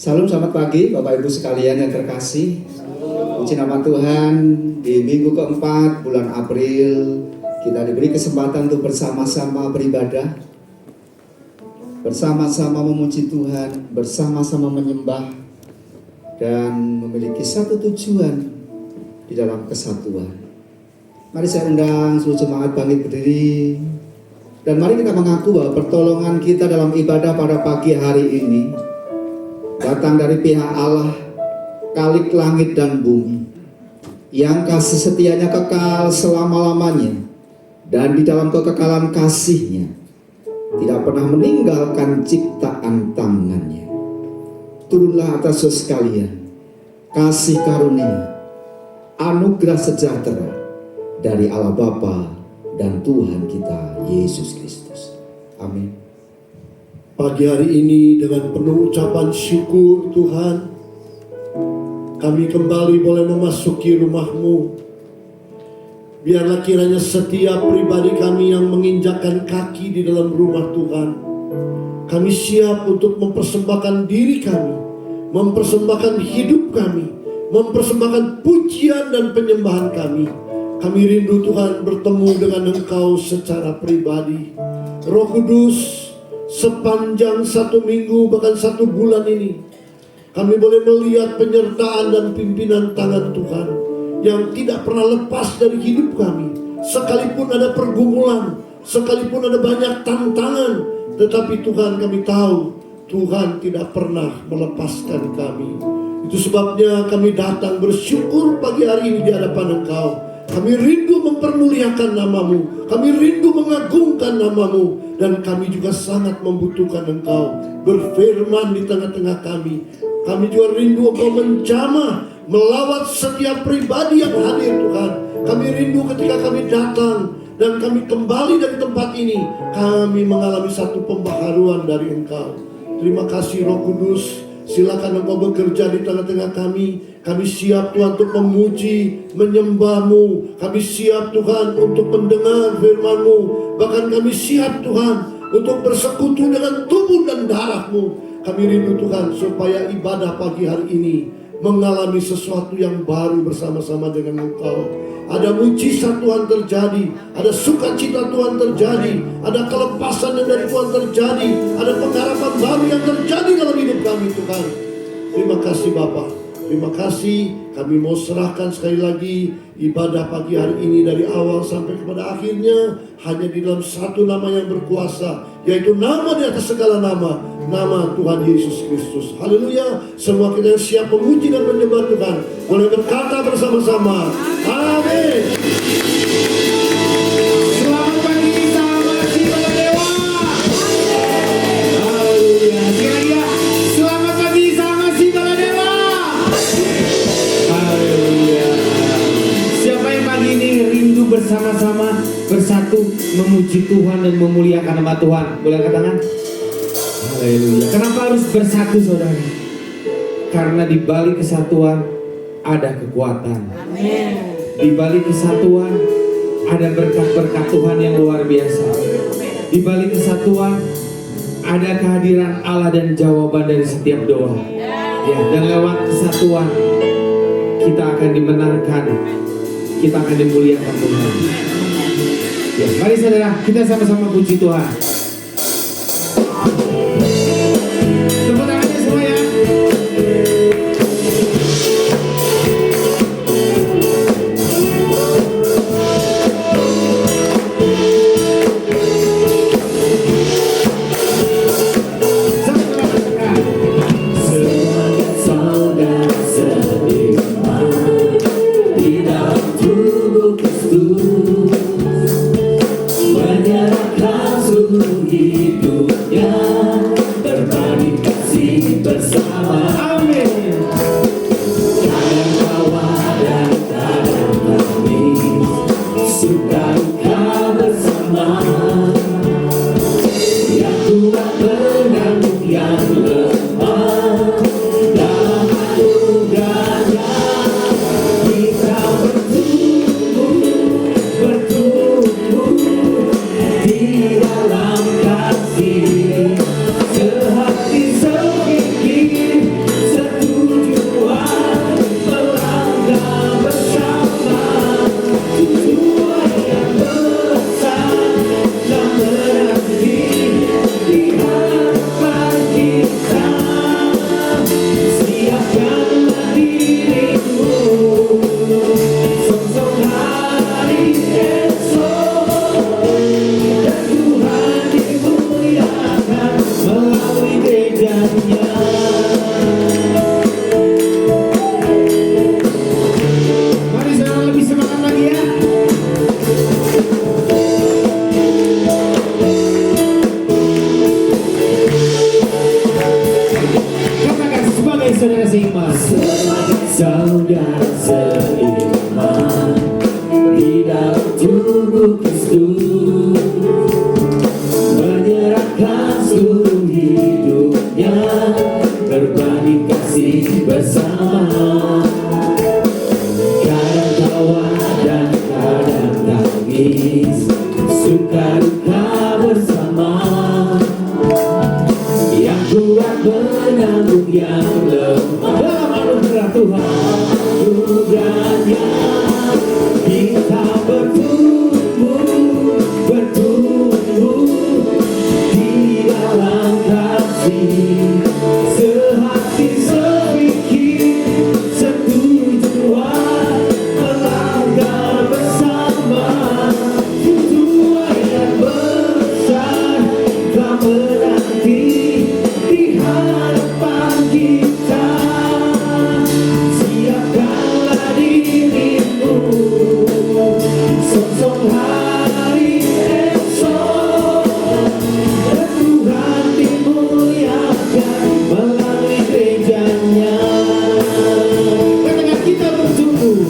Salam, selamat pagi Bapak Ibu sekalian yang terkasih. Puji nama Tuhan, di minggu keempat bulan April kita diberi kesempatan untuk bersama-sama beribadah, bersama-sama memuji Tuhan, bersama-sama menyembah, dan memiliki satu tujuan di dalam kesatuan. Mari saya undang seluruh jemaat bangkit berdiri, dan mari kita mengaku bahwa pertolongan kita dalam ibadah pada pagi hari ini datang dari pihak Allah, Khalik langit dan bumi, yang kasih setianya kekal selama-lamanya, dan di dalam kekekalan kasihnya tidak pernah meninggalkan ciptaan tangannya. Turunlah atas saudara sekalian kasih karunia, anugerah sejahtera dari Allah Bapa dan Tuhan kita Yesus Kristus. Amin. Pagi hari ini dengan penuh ucapan syukur Tuhan, kami kembali boleh memasuki rumah-Mu. Biarlah kiranya setiap pribadi kami yang menginjakkan kaki di dalam rumah Tuhan, kami siap untuk mempersembahkan diri kami, mempersembahkan hidup kami, mempersembahkan pujian dan penyembahan kami. Kami rindu Tuhan bertemu dengan Engkau secara pribadi. Roh Kudus, sepanjang satu minggu bahkan satu bulan ini kami boleh melihat penyertaan dan pimpinan tangan Tuhan yang tidak pernah lepas dari hidup kami, sekalipun ada pergumulan, sekalipun ada banyak tantangan, tetapi Tuhan kami tahu, Tuhan tidak pernah melepaskan kami. Itu sebabnya kami datang bersyukur pagi hari ini di hadapan Engkau. Kami rindu mempermuliakan namamu, kami rindu mengagungkan namamu, dan kami juga sangat membutuhkan Engkau berfirman di tengah-tengah kami. Kami juga rindu Engkau menjamah, melawat setiap pribadi yang hadir Tuhan. Kami rindu ketika kami datang dan kami kembali dari tempat ini, kami mengalami satu pembaharuan dari Engkau. Terima kasih Roh Kudus, silakan Engkau bekerja di tengah-tengah kami. Kami siap Tuhan untuk memuji, menyembah-Mu. Kami siap Tuhan untuk mendengar firman-Mu. Bahkan kami siap Tuhan untuk bersekutu dengan tubuh dan darah-Mu. Kami rindu Tuhan supaya ibadah pagi hari ini mengalami sesuatu yang baru bersama-sama dengan Engkau. Ada mujizat Tuhan terjadi, ada sukacita Tuhan terjadi, ada kelepasan yang dari Tuhan terjadi, ada pengharapan baru yang terjadi dalam hidup kami Tuhan. Terima kasih Bapa. Terima kasih, kami mau serahkan sekali lagi ibadah pagi hari ini dari awal sampai kepada akhirnya hanya di dalam satu nama yang berkuasa, yaitu nama di atas segala nama, nama Tuhan Yesus Kristus. Haleluya. Semua kita siap memuji dan menyembah Tuhan, boleh berkata bersama-sama, amin. Selamat pagi sahabat Simbala Dewa. Haleluya. Sekali lagi, selamat pagi sahabat Simbala Dewa. Haleluya. Siapa yang pagi ini rindu bersama-sama bersatu memuji Tuhan dan memuliakan nama Tuhan? Boleh angkat tangan? Haleluya. Kenapa harus bersatu saudara? Karena di balik kesatuan ada kekuatan. Amin. Di balik kesatuan ada berkat-berkat Tuhan yang luar biasa. Di balik kesatuan ada kehadiran Allah dan jawaban dari setiap doa. Ya, dan lewat kesatuan kita akan dimenangkan, kita akan dimuliakan Tuhan. Ya, mari saudara, kita sama-sama puji Tuhan. Tepuk tangannya semua ya. Saudara seiman di dalam tubuh Kristus, menyerahkan seluruh hidupnya, berbagi kasih bersama, kadang tawa dan kadang tangis, suka duka bersama, yang kuat menanggung yang lemah. Tuhan anugerahnya kita bertumbuh di dalam kasih, sehati sepikir setujuan melangkah bersama, menanti di hadapan kita. Siapkanlah dirimu, sosok hari esok, dan Tuhan dimuliakan melalui gerejanya. Ketika kita bertumbuh,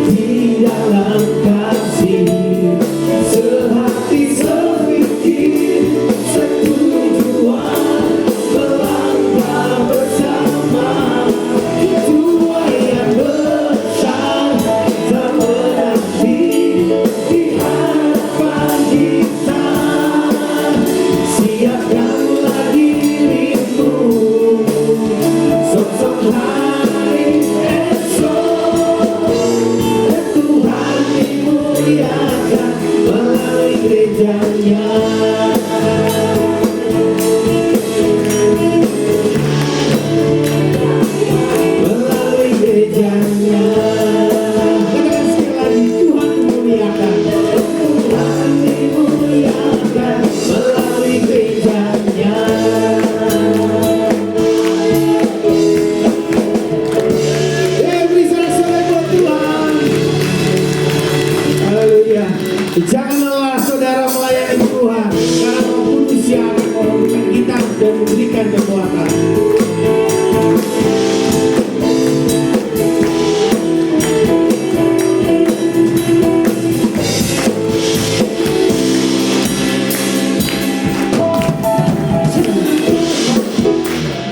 di dalam kasih, sehati sepikir, setujuan, melangkah bersama. Tuhan yang besar tak menanti di hadapan kita. Siapkanlah dirimu, sosok hari esok, dan Tuhan dimuliakan melalui gerejanya. Melalui gerejanya. Katakan sekali lagi, Tuhan dimuliakan. Tuhan dimuliakan melalui gerejanya. Beri sorak-sorai buat Tuhan. Haleluya. Jangan lelah saudara melayani Tuhan, karena Roh Kudus yang akan memulihkan kita dan memberikan kekuatan.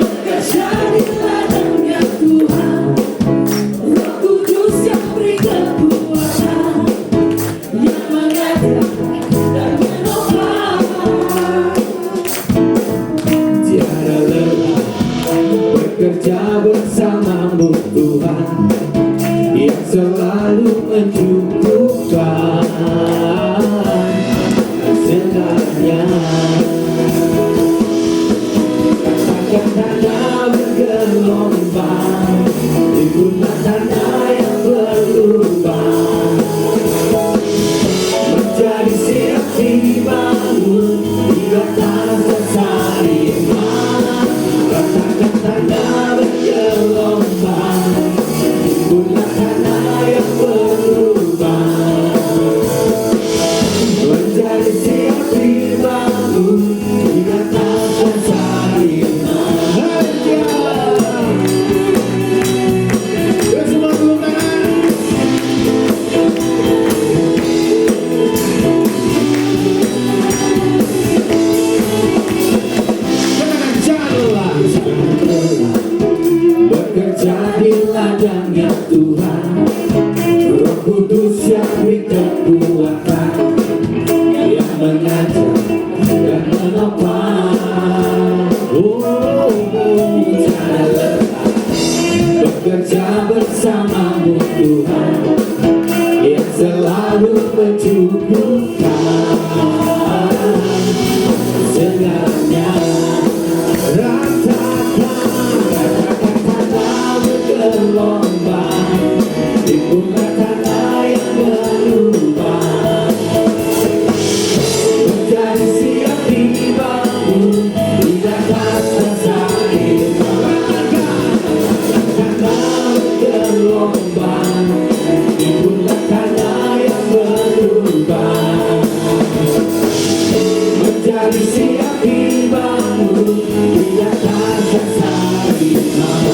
Bekerja di ladangnya Tuhan, Roh Kudus yang beri kekuatan, yang mengajar dan menopang. Tiada lelah bekerja bersamamu Tuhan, yang selalu mencukupkan segalanya. Katakan tanah bergelombang, timbullah tanah yang berlubang, menjadi siap dibangun di atas dasar iman. Katakan tanah bergelombang, timbullah tanah yang berlubang, menjadi siap dibangun di atas dasar iman. Haleluya. Semua tepuk tangan. Katakan jangan lelah, bekerja di ladangnya Tuhan, Roh Kudus yang beri kekuatan, yang mengajar dan menopang. Jangan lelah bekerja bersamamu Tuhan, yang selalu mencukupkan segalanya. Katakan tanah bergelombang, timbullah tanah yang berlubang, menjadi siap dibangun di atas dasar iman. Tanah bergelombang, timbullah tanah yang berlubang, menjadi siap dibangun di atas dasar iman.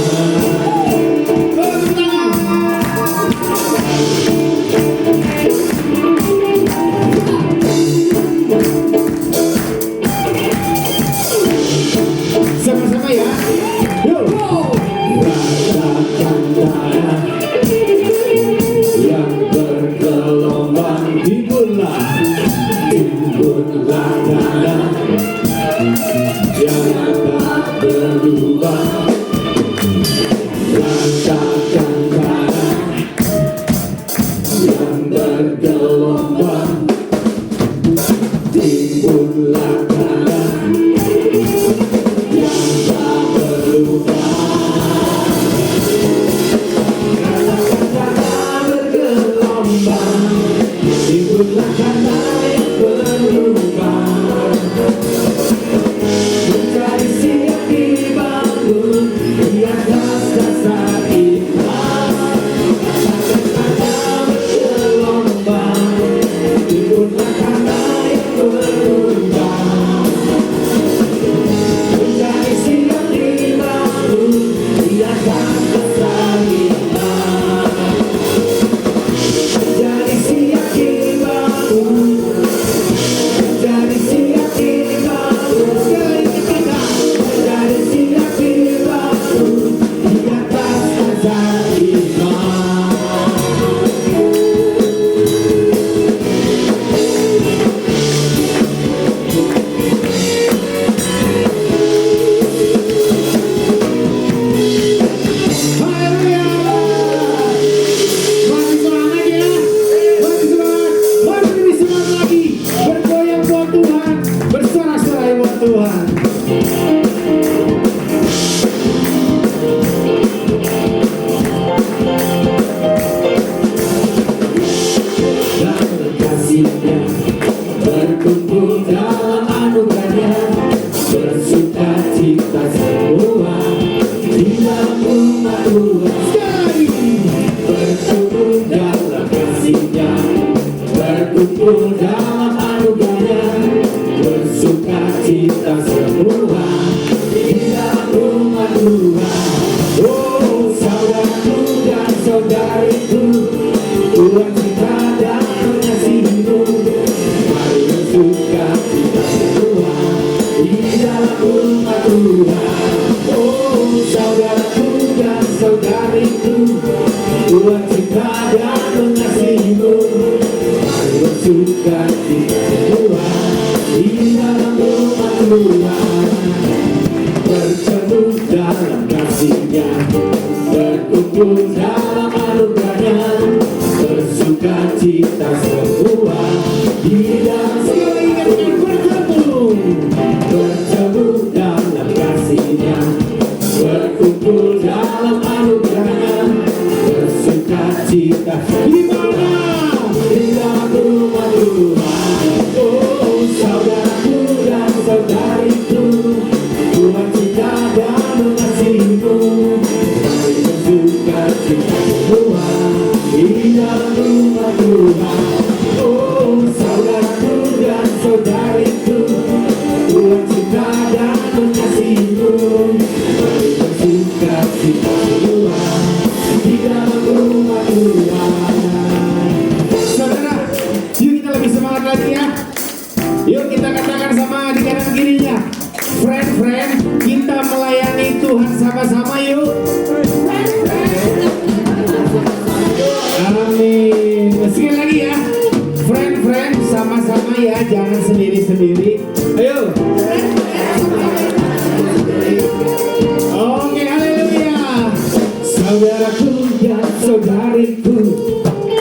Sama-sama ya. Yuk. Rasakan tanah yang bergelombang, timbullah tanah yang tak berlubang. Rasakan tanah yang bergelombang, timbullah tanah yang tak berlubang. Rasakan tanah bergelombang, Ikutlah kata yang berubah, mencari siap dibangun di atas dasar iman. Kata-kata bergelombang, ikutlah kata yang berubah, mencari siap dibangun di atas dasar iman. Jadi siap dibangun, jadi siap dibangun, sekali kita jadi siap dibangun di atas dasar iman. Haleluya. Masih semangat ya, masih semangat, masih lebih semangat lagi, bergoyang buat Tuhan, bersorak-sorai buat Tuhan. Dalam kasih-Nya, berkumpul dalam anugerah-Nya, bersuka cita semua di dalam rumah Tuhan. Sekali berkumpul dalam kasih-Nya, berkumpul dalam anugerah-Nya, bersuka cita semua di dalam rumah Tuhan. Oh saudaraku dan saudariku, Tuhan cinta dan mengasihimu, mari bersuka cita semua di dalam rumah Tuhan. Oh saudaraku dan saudariku, Tuhan cinta dan mengasihimu, mari bersuka cita semua di dalam rumah Tuhan. Bertemu dalam kasih-Nya, berkumpul dalam anugerah-Nya, bersuka cita semua di dalam bertemu dalam kasih-Nya, berkumpul dalam anugerah-Nya, bersuka cita di mana? Di dalam rumah Tuhan. Oh saudaraku dan saudariku, Tuhan cinta dan mengasihimu, mari bersuka cita semua di dalam rumah Tuhan. Oh saudaraku dan saudariku, Tuhan cinta dan mengasihimu, mari bersuka cita semua di dalam rumah Tuhan. Saudara, yuk kita lebih semangat lagi ya. Yuk kita katakan sama di kanan kirinya, friend, kita melayani Tuhan sama-sama yuk. Amin. Sekali lagi ya, friend, sama-sama ya, jangan sendiri-sendiri. Ayo. Oke, haleluya. Saudaraku dan saudariku,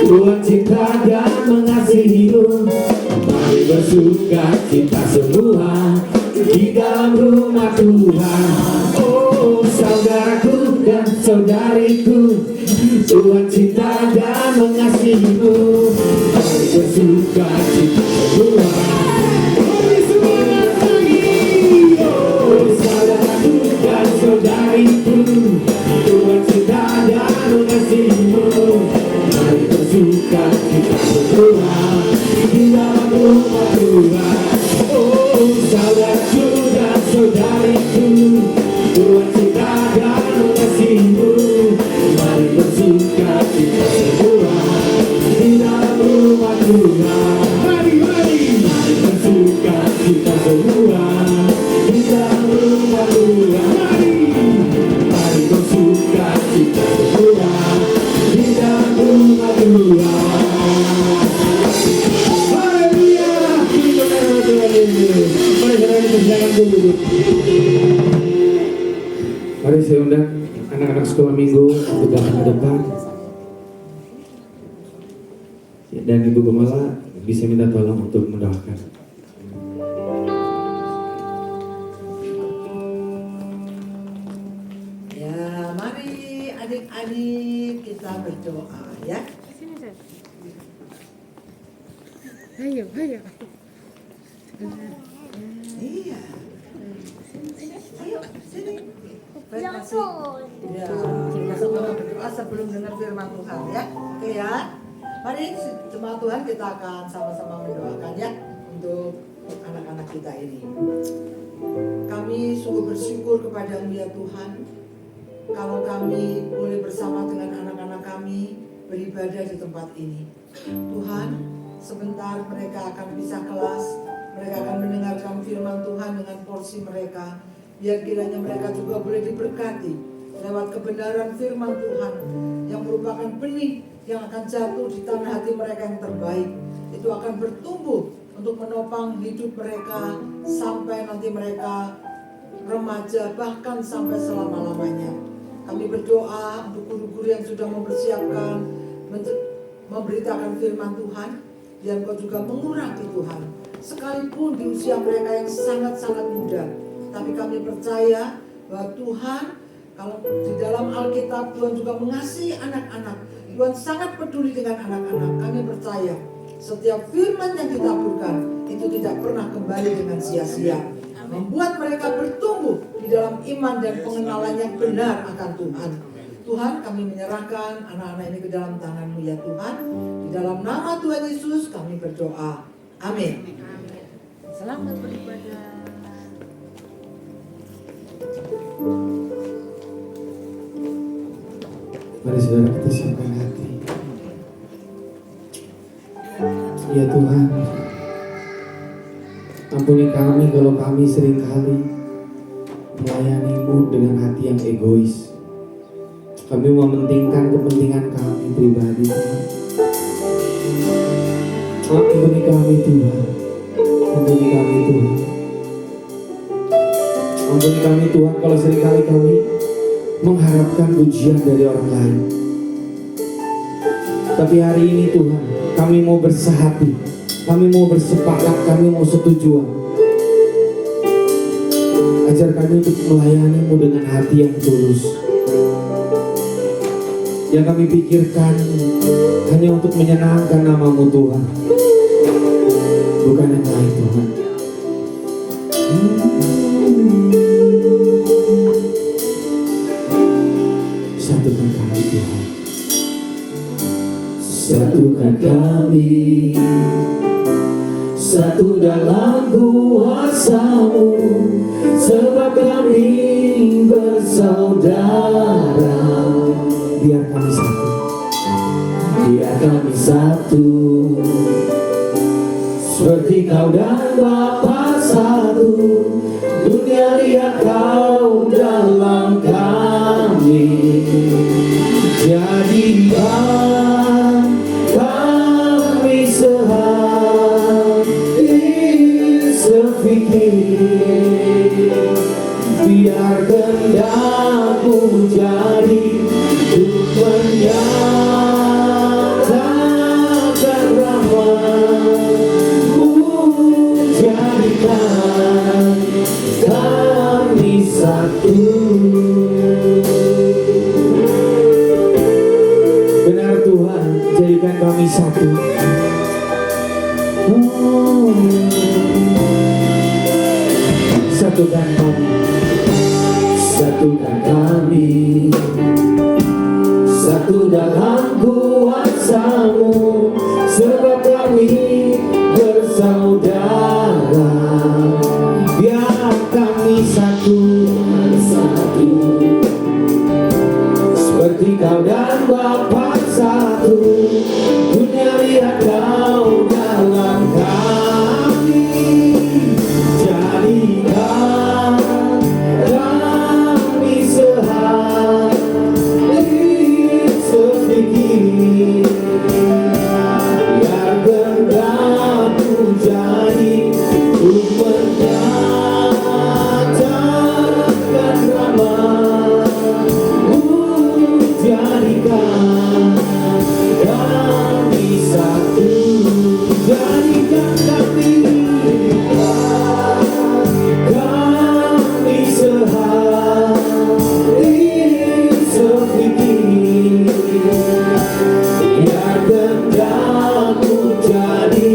Tuhan cinta dan mengasihimu, mari bersuka cita semua di dalam rumah Tuhan. Oh saudaraku dan saudariku, Tuhan cinta dan mengasihimu, mari bersuka cita semua. Mari semangat lagi. Oh saudaraku dan saudariku, Tuhan cinta dan mengasihimu, mari bersuka cita semua di dalam rumah Tuhan. Oh saudaraku dan saudariku, Tuhan cinta dan mengasihimu, mari bersuka cita semua di dalam rumah Tuhan. Mari bersuka cita semua di dalam rumah Tuhan. Mari bersuka cita semua di dalam rumah Tuhan. Haleluya. Mari saudara kita silakan dulu. Mari saya undang anak-anak sekolah minggu untuk datang ke depan. Dan Ibu Gembala bisa minta tolong untuk mendoakan. Ya, mari adik-adik kita berdoa ya. Ayo. Iya. Ayo, sini. Baik, masih. Ya, kita sama berdoa sebelum dengar firman Tuhan ya. Oke ya. Mari jemaat Tuhan kita akan sama-sama mendoakan ya untuk anak-anak kita ini. Kami sungguh bersyukur kepada-Mu ya Tuhan. Kalau kami boleh bersama dengan anak-anak kami beribadah di tempat ini. Tuhan, sebentar mereka akan pisah kelas. Mereka akan mendengarkan firman Tuhan dengan porsi mereka. Biar kiranya mereka juga boleh diberkati lewat kebenaran firman Tuhan yang merupakan benih yang akan jatuh di tanah hati mereka yang terbaik. Itu akan bertumbuh untuk menopang hidup mereka sampai nanti mereka remaja, bahkan sampai selama-lamanya. Kami berdoa untuk guru-guru yang sudah mempersiapkan memberitakan firman Tuhan, dan Kau juga mengurapi Tuhan. Sekalipun di usia mereka yang sangat-sangat muda, tapi kami percaya bahwa Tuhan, kalau di dalam Alkitab Tuhan juga mengasihi anak-anak, Tuhan sangat peduli dengan anak-anak. Kami percaya setiap firman yang ditaburkan itu tidak pernah kembali dengan sia-sia, membuat mereka bertumbuh di dalam iman dan pengenalan yang benar akan Tuhan. Tuhan, kami menyerahkan anak-anak ini ke dalam tangan-Mu ya Tuhan. Di dalam nama Tuhan Yesus kami berdoa. Amin. Selamat beribadah. Mari saudara kita siapkan hati. Ya Tuhan, ampuni kami kalau kami seringkali melayani-Mu dengan hati yang egois. Kami mementingkan kepentingan kami pribadi, Tuhan. Ampuni kami Tuhan. Ampuni kami Tuhan. Ampuni kami Tuhan kalau seringkali kami mengharapkan pujian dari orang lain. Tapi hari ini Tuhan, kami mau bersehati, kami mau bersepakat, kami mau setujuan. Ajar kami untuk melayani-Mu dengan hati yang tulus. Yang kami pikirkan hanya untuk menyenangkan nama-Mu Tuhan, bukan yang lain Tuhan. Satukan kami Tuhan. Satukan kami, satu dalam kuasa-Mu, sebab kami bersaudara. Biar kami satu, biar kami satu, seperti Kau dan Bapa satu. Dunia lihat Kau dalam kami. Jadikan kami sehati sepikir, biar kehendak-Mu jadi untuk menyatakan rahmat-Mu. Jadikan kami satu. Benar Tuhan, jadikan kami satu. Satukan kami, satukan kami, satu dalam kuasa-Mu, sebab kami bersaudara. Biar kami satu, seperti Kau dan Bapa satu. Dunia lihat Kau dalam kami. Jadikan kami sehati sepikir, biar kehendak-Mu jadi untuk menyatakan rahmat-Mu. Jadikan kami satu, jadikan kami sehati sepikir, biar kehendak-Mu jadi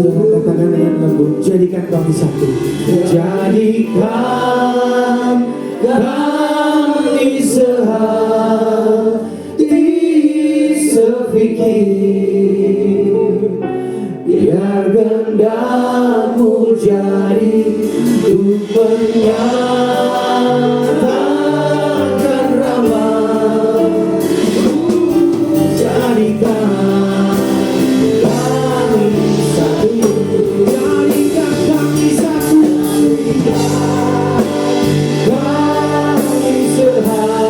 saudara katakan dengan lembut, jadikan kami satu. Jadikan kami sehati sepikir, biar kehendak-Mu jadi untuk menyatakan rahmat. Jadikan kami satu, jadikan kami satu, kami sehati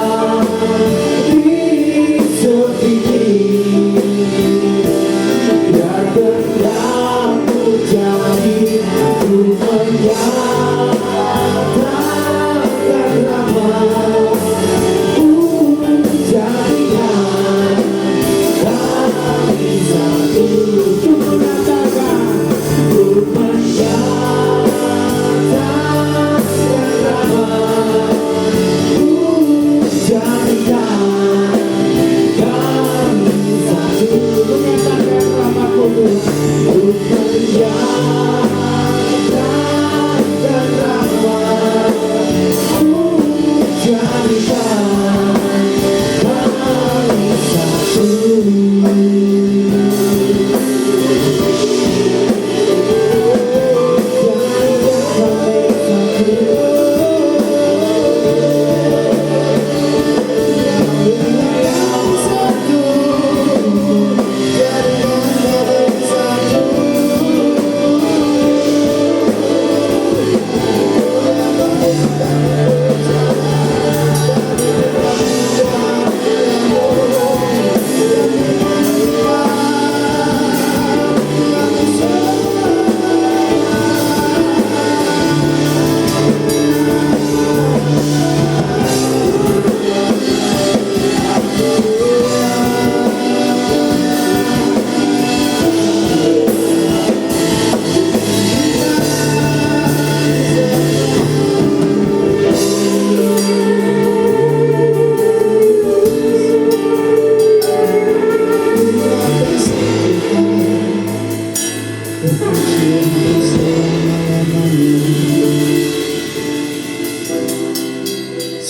sepikir, biar kehendak-Mu jadi untuk menyatakan rahmat. Jadikan kami satu, untuk menyatakan rahmat. Jadikan kami satu, menyatakan rahmat-Mu, untuk menyatakan rahmat. Jadikan kami satu.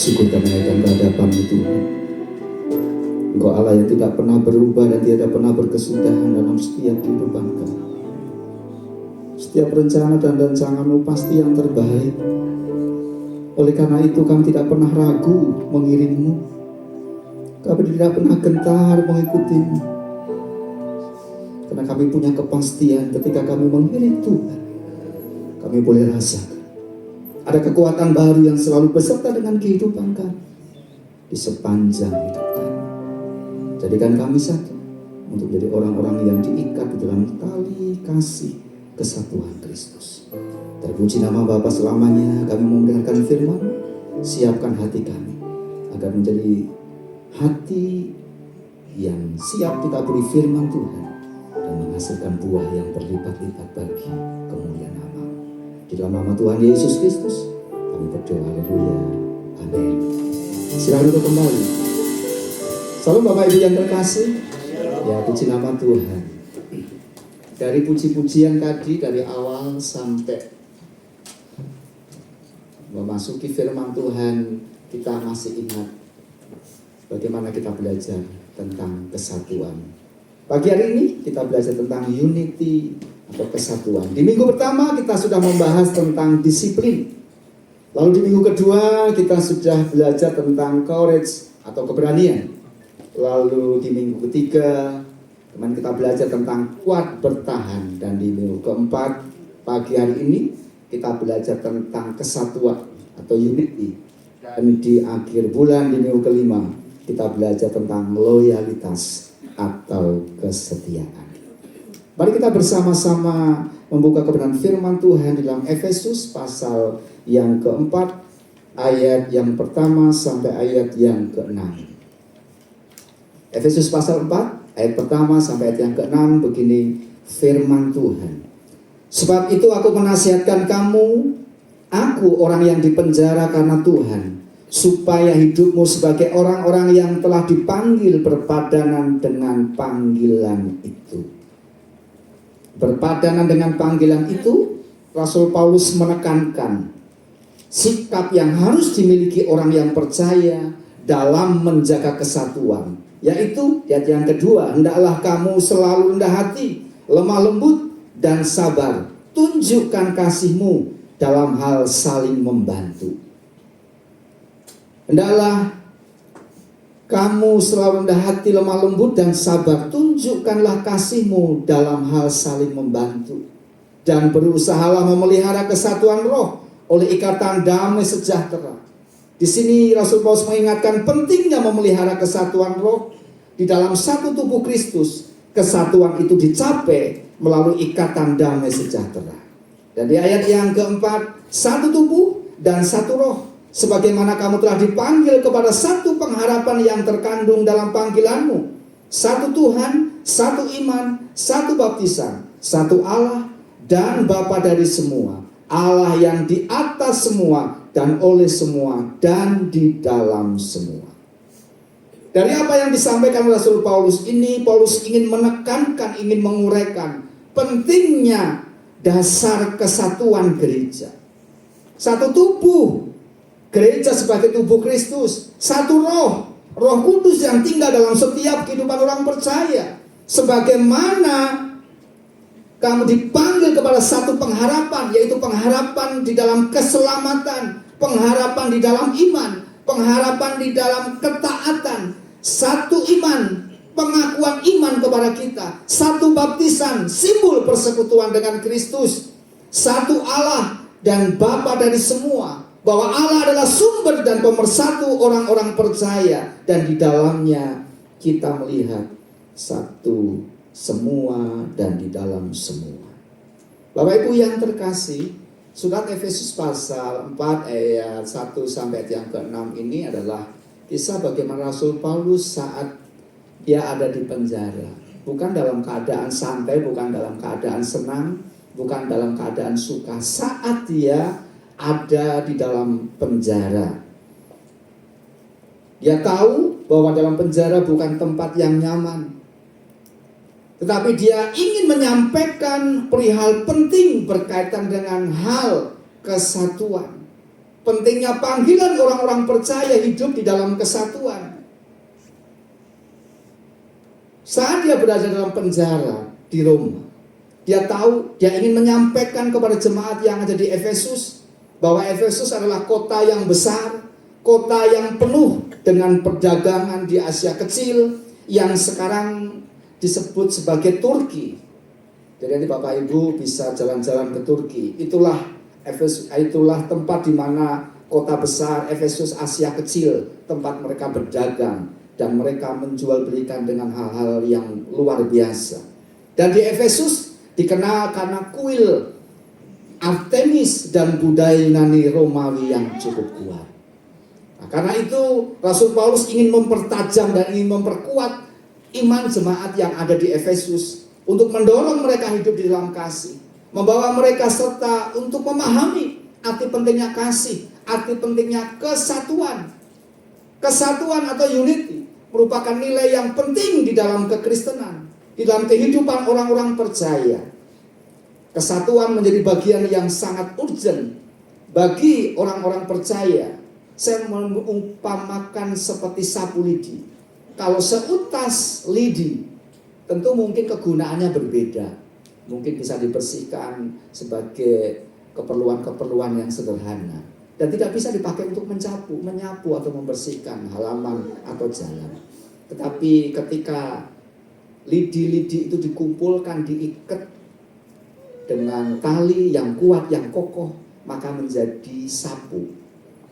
Syukur kami naikkan kehadapan-Mu Tuhan. Engkau Allah yang tidak pernah berubah dan tidak pernah berkesudahan dalam setiap kehidupan kami. Setiap rencana dan rancangan-Mu pasti yang terbaik. Oleh karena itu kami tidak pernah ragu mengiring-Mu. Kami tidak pernah gentar mengikuti-Mu. Karena kami punya kepastian ketika kami mengiring Tuhan, kami boleh rasakan ada kekuatan baru yang selalu beserta dengan kehidupan kami di sepanjang hidup kami. Jadikan kami satu untuk menjadi orang-orang yang diikat di dalam tali kasih kesatuan Kristus. Terpuji nama Bapa selamanya. Kami mau mendengarkan firman. Siapkan hati kami agar menjadi hati yang siap ditaburi firman Tuhan dan menghasilkan buah yang berlipat-lipat bagi kemuliaan nama. Di dalam nama Tuhan Yesus Kristus kami berdoa, haleluya, amin. Silakan duduk kembali. Salam Bapak Ibu yang terkasih. Ya, puji nama Tuhan. Dari puji-pujian tadi, dari awal sampai memasuki firman Tuhan, kita masih ingat bagaimana kita belajar tentang kesatuan. Pagi hari ini kita belajar tentang unity atau kesatuan. Di minggu pertama kita sudah membahas tentang disiplin. Lalu di minggu kedua kita sudah belajar tentang courage atau keberanian. Lalu di minggu ketiga kemarin kita belajar tentang kuat bertahan. Dan di minggu keempat pagi hari ini kita belajar tentang kesatuan atau unity. Dan di akhir bulan di minggu kelima kita belajar tentang loyalitas atau kesetiaan. Mari kita bersama-sama membuka kebenaran firman Tuhan di dalam Efesus pasal yang keempat, ayat yang pertama sampai ayat yang keenam. Efesus pasal 4, ayat pertama sampai ayat yang keenam, begini firman Tuhan. Sebab itu aku menasihatkan kamu, aku orang yang dipenjara karena Tuhan, supaya hidupmu sebagai orang-orang yang telah dipanggil berpadanan dengan panggilan itu. Berpadanan dengan panggilan itu, Rasul Paulus menekankan sikap yang harus dimiliki orang yang percaya dalam menjaga kesatuan, yaitu ayat yang kedua, hendaklah kamu selalu rendah hati, lemah lembut, dan sabar. Tunjukkan kasihmu dalam hal saling membantu. Hendaklah kamu selalu rendah hati, lemah lembut, dan sabar. Tunjukkanlah kasihmu dalam hal saling membantu. Dan berusahalah memelihara kesatuan roh oleh ikatan damai sejahtera. Di sini Rasul Paulus mengingatkan pentingnya memelihara kesatuan roh di dalam satu tubuh Kristus. Kesatuan itu dicapai melalui ikatan damai sejahtera. Dan di ayat yang keempat, satu tubuh dan satu roh. Sebagaimana kamu telah dipanggil kepada satu pengharapan yang terkandung dalam panggilanmu. Satu Tuhan, satu iman, satu baptisan, satu Allah dan Bapa dari semua. Allah yang di atas semua dan oleh semua dan di dalam semua. Dari apa yang disampaikan Rasul Paulus ini, Paulus ingin menekankan, ingin menguraikan pentingnya dasar kesatuan gereja. Satu tubuh, gereja sebagai tubuh Kristus. Satu roh, Roh Kudus yang tinggal dalam setiap kehidupan orang percaya. Sebagaimana kamu dipanggil kepada satu pengharapan, yaitu pengharapan di dalam keselamatan, pengharapan di dalam iman, pengharapan di dalam ketaatan, satu iman, pengakuan iman kepada kita, satu baptisan, simbol persekutuan dengan Kristus, satu Allah dan Bapa dari semua, bahwa Allah adalah sumber dan pemersatu orang-orang percaya, dan di dalamnya kita melihat satu semua dan di dalam semua. Bapak Ibu yang terkasih, surat Efesus pasal 4 ayat 1 sampai ayat yang ke-6 ini adalah kisah bagaimana Rasul Paulus saat dia ada di penjara. Bukan dalam keadaan santai, bukan dalam keadaan senang, bukan dalam keadaan suka. Saat dia ada di dalam penjara, dia tahu bahwa dalam penjara bukan tempat yang nyaman, tetapi dia ingin menyampaikan perihal penting berkaitan dengan hal kesatuan. Pentingnya panggilan orang-orang percaya hidup di dalam kesatuan. Saat dia berada dalam penjara di Roma, dia tahu, dia ingin menyampaikan kepada jemaat yang ada di Efesus bahwa Efesus adalah kota yang besar, kota yang penuh dengan perdagangan di Asia Kecil yang sekarang disebut sebagai Turki. Jadi nanti Bapak Ibu bisa jalan-jalan ke Turki. Itulah Efesus, itulah tempat di mana kota besar Efesus Asia Kecil, tempat mereka berdagang dan mereka menjual belikan dengan hal-hal yang luar biasa. Dan di Efesus dikenal karena kuil Artemis dan budaya Yunani Romawi yang cukup kuat. Nah, karena itu Rasul Paulus ingin mempertajam dan ingin memperkuat iman jemaat yang ada di Efesus untuk mendorong mereka hidup di dalam kasih, membawa mereka serta untuk memahami arti pentingnya kasih, arti pentingnya kesatuan. Kesatuan atau unity merupakan nilai yang penting di dalam kekristenan, di dalam kehidupan orang-orang percaya. Kesatuan menjadi bagian yang sangat urgent bagi orang-orang percaya. Saya mengumpamakan seperti sapu lidi. Kalau seutas lidi, tentu mungkin kegunaannya berbeda. Mungkin bisa dibersihkan sebagai keperluan-keperluan yang sederhana, dan tidak bisa dipakai untuk menyapu atau membersihkan halaman atau jalan. Tetapi ketika lidi-lidi itu dikumpulkan, diikat dengan tali yang kuat, yang kokoh, maka menjadi sapu.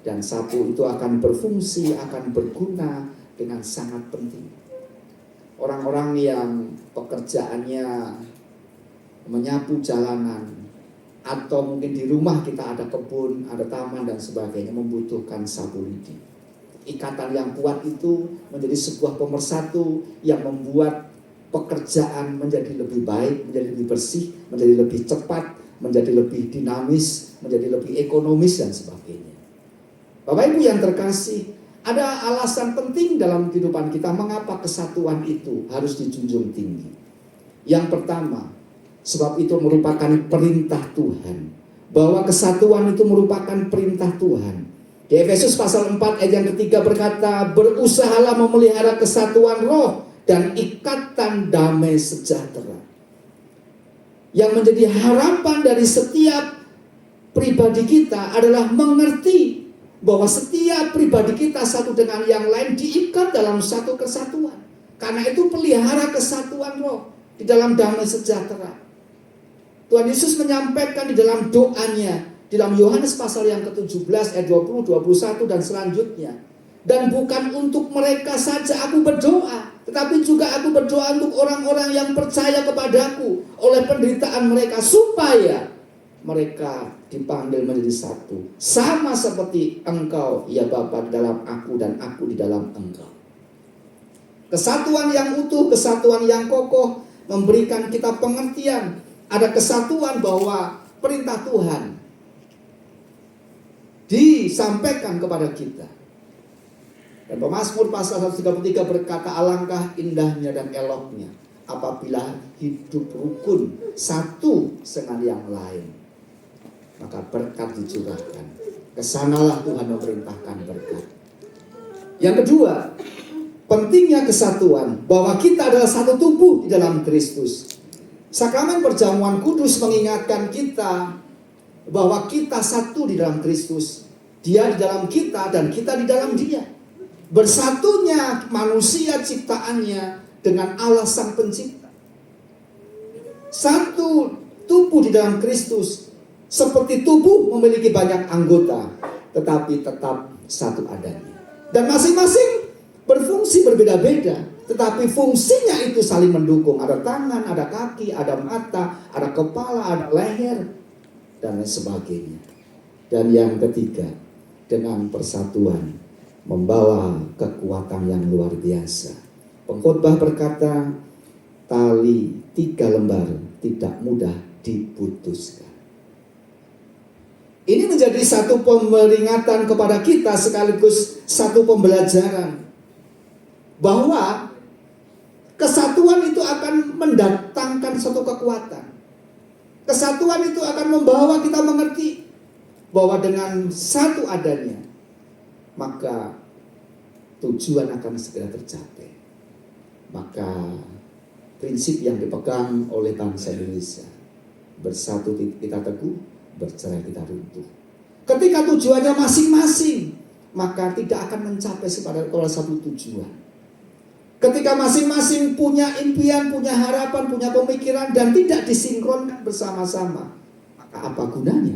Dan sapu itu akan berfungsi, akan berguna dengan sangat penting. Orang-orang yang pekerjaannya menyapu jalanan, atau mungkin di rumah kita ada kebun, ada taman dan sebagainya, membutuhkan sapu lidi. Ikatan yang kuat itu menjadi sebuah pemersatu yang membuat pekerjaan menjadi lebih baik, menjadi lebih bersih, menjadi lebih cepat, menjadi lebih dinamis, menjadi lebih ekonomis dan sebagainya. Bapak Ibu yang terkasih, ada alasan penting dalam kehidupan kita mengapa kesatuan itu harus dijunjung tinggi. Yang pertama, Sebab itu merupakan perintah Tuhan. Bahwa kesatuan itu merupakan perintah Tuhan. Di Efesus pasal 4 ayat yang ketiga berkata, berusahalah memelihara kesatuan roh dan ikatan damai sejahtera. Yang menjadi harapan dari setiap pribadi kita adalah mengerti bahwa setiap pribadi kita satu dengan yang lain diikat dalam satu kesatuan. Karena itu pelihara kesatuan roh di dalam damai sejahtera. Tuhan Yesus menyampaikan di dalam doanya, di dalam Yohanes pasal yang ke-17 ayat 20, 21 dan selanjutnya. Dan bukan untuk mereka saja aku berdoa, tetapi juga aku berdoa untuk orang-orang yang percaya kepadaku oleh penderitaan mereka, supaya mereka dipanggil menjadi satu, sama seperti engkau ya Bapa di dalam aku dan aku di dalam engkau. Kesatuan yang utuh, kesatuan yang kokoh memberikan kita pengertian. Ada kesatuan bahwa perintah Tuhan disampaikan kepada kita. Dan Pemazmur pasal 133 berkata, alangkah indahnya dan eloknya apabila hidup rukun satu dengan yang lain, maka berkat dicurahkan. Kesanalah Tuhan memerintahkan berkat. Yang kedua, pentingnya kesatuan, bahwa kita adalah satu tubuh di dalam Kristus. Sakramen perjamuan kudus mengingatkan kita bahwa kita satu di dalam Kristus. Dia di dalam kita dan kita di dalam dia. Bersatunya manusia ciptaannya dengan Allah Sang Pencipta. Satu tubuh di dalam Kristus. Seperti tubuh memiliki banyak anggota, tetapi tetap satu adanya. Dan masing-masing berfungsi berbeda-beda, tetapi fungsinya itu saling mendukung. Ada tangan, ada kaki, ada mata, ada kepala, ada leher, dan lain sebagainya. Dan yang ketiga, dengan persatuan membawa kekuatan yang luar biasa. Pengkhotbah berkata, tali 3 lembar tidak mudah diputuskan. Ini menjadi satu peringatan kepada kita sekaligus satu pembelajaran. Bahwa kesatuan itu akan mendatangkan satu kekuatan. Kesatuan itu akan membawa kita mengerti bahwa dengan satu adanya, maka tujuan akan segera tercapai. Maka prinsip yang dipegang oleh bangsa Indonesia, bersatu kita teguh, bercerai kita runtuh. Ketika tujuannya masing-masing, maka tidak akan mencapai kepada satu tujuan. Ketika masing-masing punya impian, punya harapan, punya pemikiran, dan tidak disinkronkan bersama-sama, maka apa gunanya?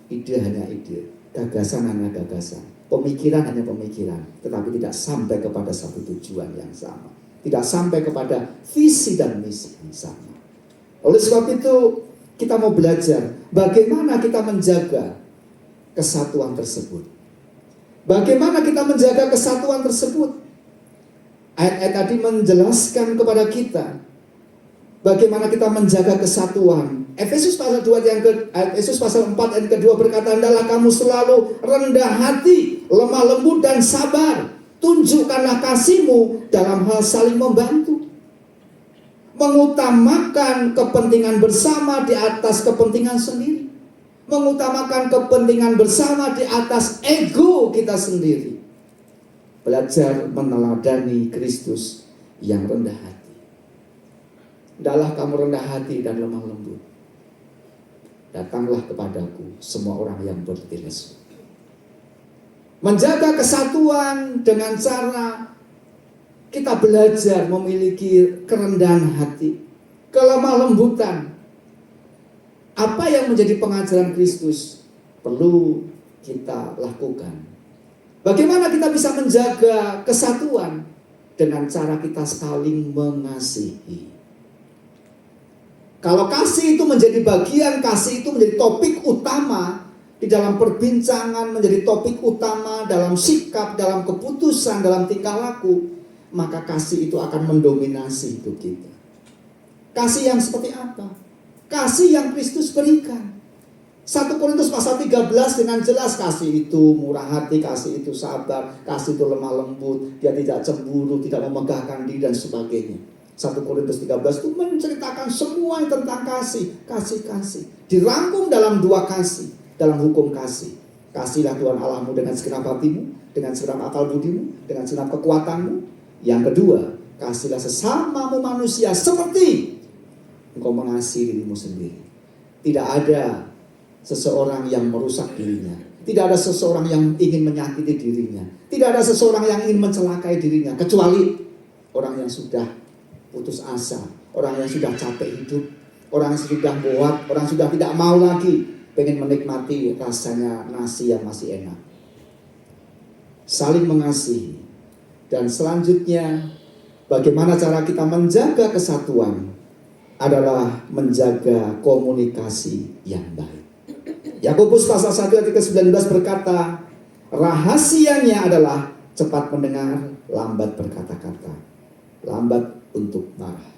Ide hanya ide, gagasan hanya gagasan, pemikiran hanya pemikiran, tetapi tidak sampai kepada satu tujuan yang sama, tidak sampai kepada visi dan misi yang sama. Oleh sebab itu, kita mau belajar bagaimana kita menjaga kesatuan tersebut. Bagaimana kita menjaga kesatuan tersebut? Ayat-ayat tadi menjelaskan kepada kita bagaimana kita menjaga kesatuan. Efesus pasal 4 ayat kedua berkata, hendaklah kamu selalu rendah hati, lemah lembut dan sabar. Tunjukkanlah kasihmu dalam hal saling membantu. Mengutamakan kepentingan bersama di atas kepentingan sendiri. Mengutamakan kepentingan bersama di atas ego kita sendiri. Belajar meneladani Kristus yang rendah hati. Hendaklah kamu rendah hati dan lemah lembut. Datanglah kepadaku semua orang yang berletih lesu. Menjaga kesatuan dengan cara kita belajar memiliki kerendahan hati, kelemah lembutan. Apa yang menjadi pengajaran Kristus perlu kita lakukan. Bagaimana kita bisa menjaga kesatuan? Dengan cara kita saling mengasihi. Kalau kasih itu menjadi bagian, kasih itu menjadi topik utama di dalam perbincangan, menjadi topik utama dalam sikap, dalam keputusan, dalam tingkah laku, maka kasih itu akan mendominasi hidup kita. Kasih yang seperti apa? Kasih yang Kristus berikan. 1 Korintus pasal 13 dengan jelas, kasih itu murah hati, kasih itu sabar, kasih itu lemah lembut, dia tidak cemburu, tidak memegahkan diri dan sebagainya. 1 Korintus 13 itu menceritakan semua yang tentang kasih. Dirangkum dalam 2 kasih, dalam hukum kasih. Kasihlah Tuhan Allahmu dengan segenap hatimu, dengan segenap akal budimu, dengan segenap kekuatanmu. Yang kedua, kasihlah sesamamu manusia seperti engkau mengasihi dirimu sendiri. Tidak ada seseorang yang merusak dirinya. Tidak ada seseorang yang ingin menyakiti dirinya. Tidak ada seseorang yang ingin mencelakai dirinya. Kecuali orang yang sudah putus asa, orang yang sudah capek hidup, orang yang sudah bohong, orang yang sudah tidak mau lagi pengen menikmati rasanya nasi yang masih enak. Saling mengasihi. Dan selanjutnya, bagaimana cara kita menjaga kesatuan adalah menjaga komunikasi yang baik. Yakobus pasal 1 ayat ke-19 berkata, rahasianya adalah cepat mendengar, lambat berkata-kata, lambat untuk marah.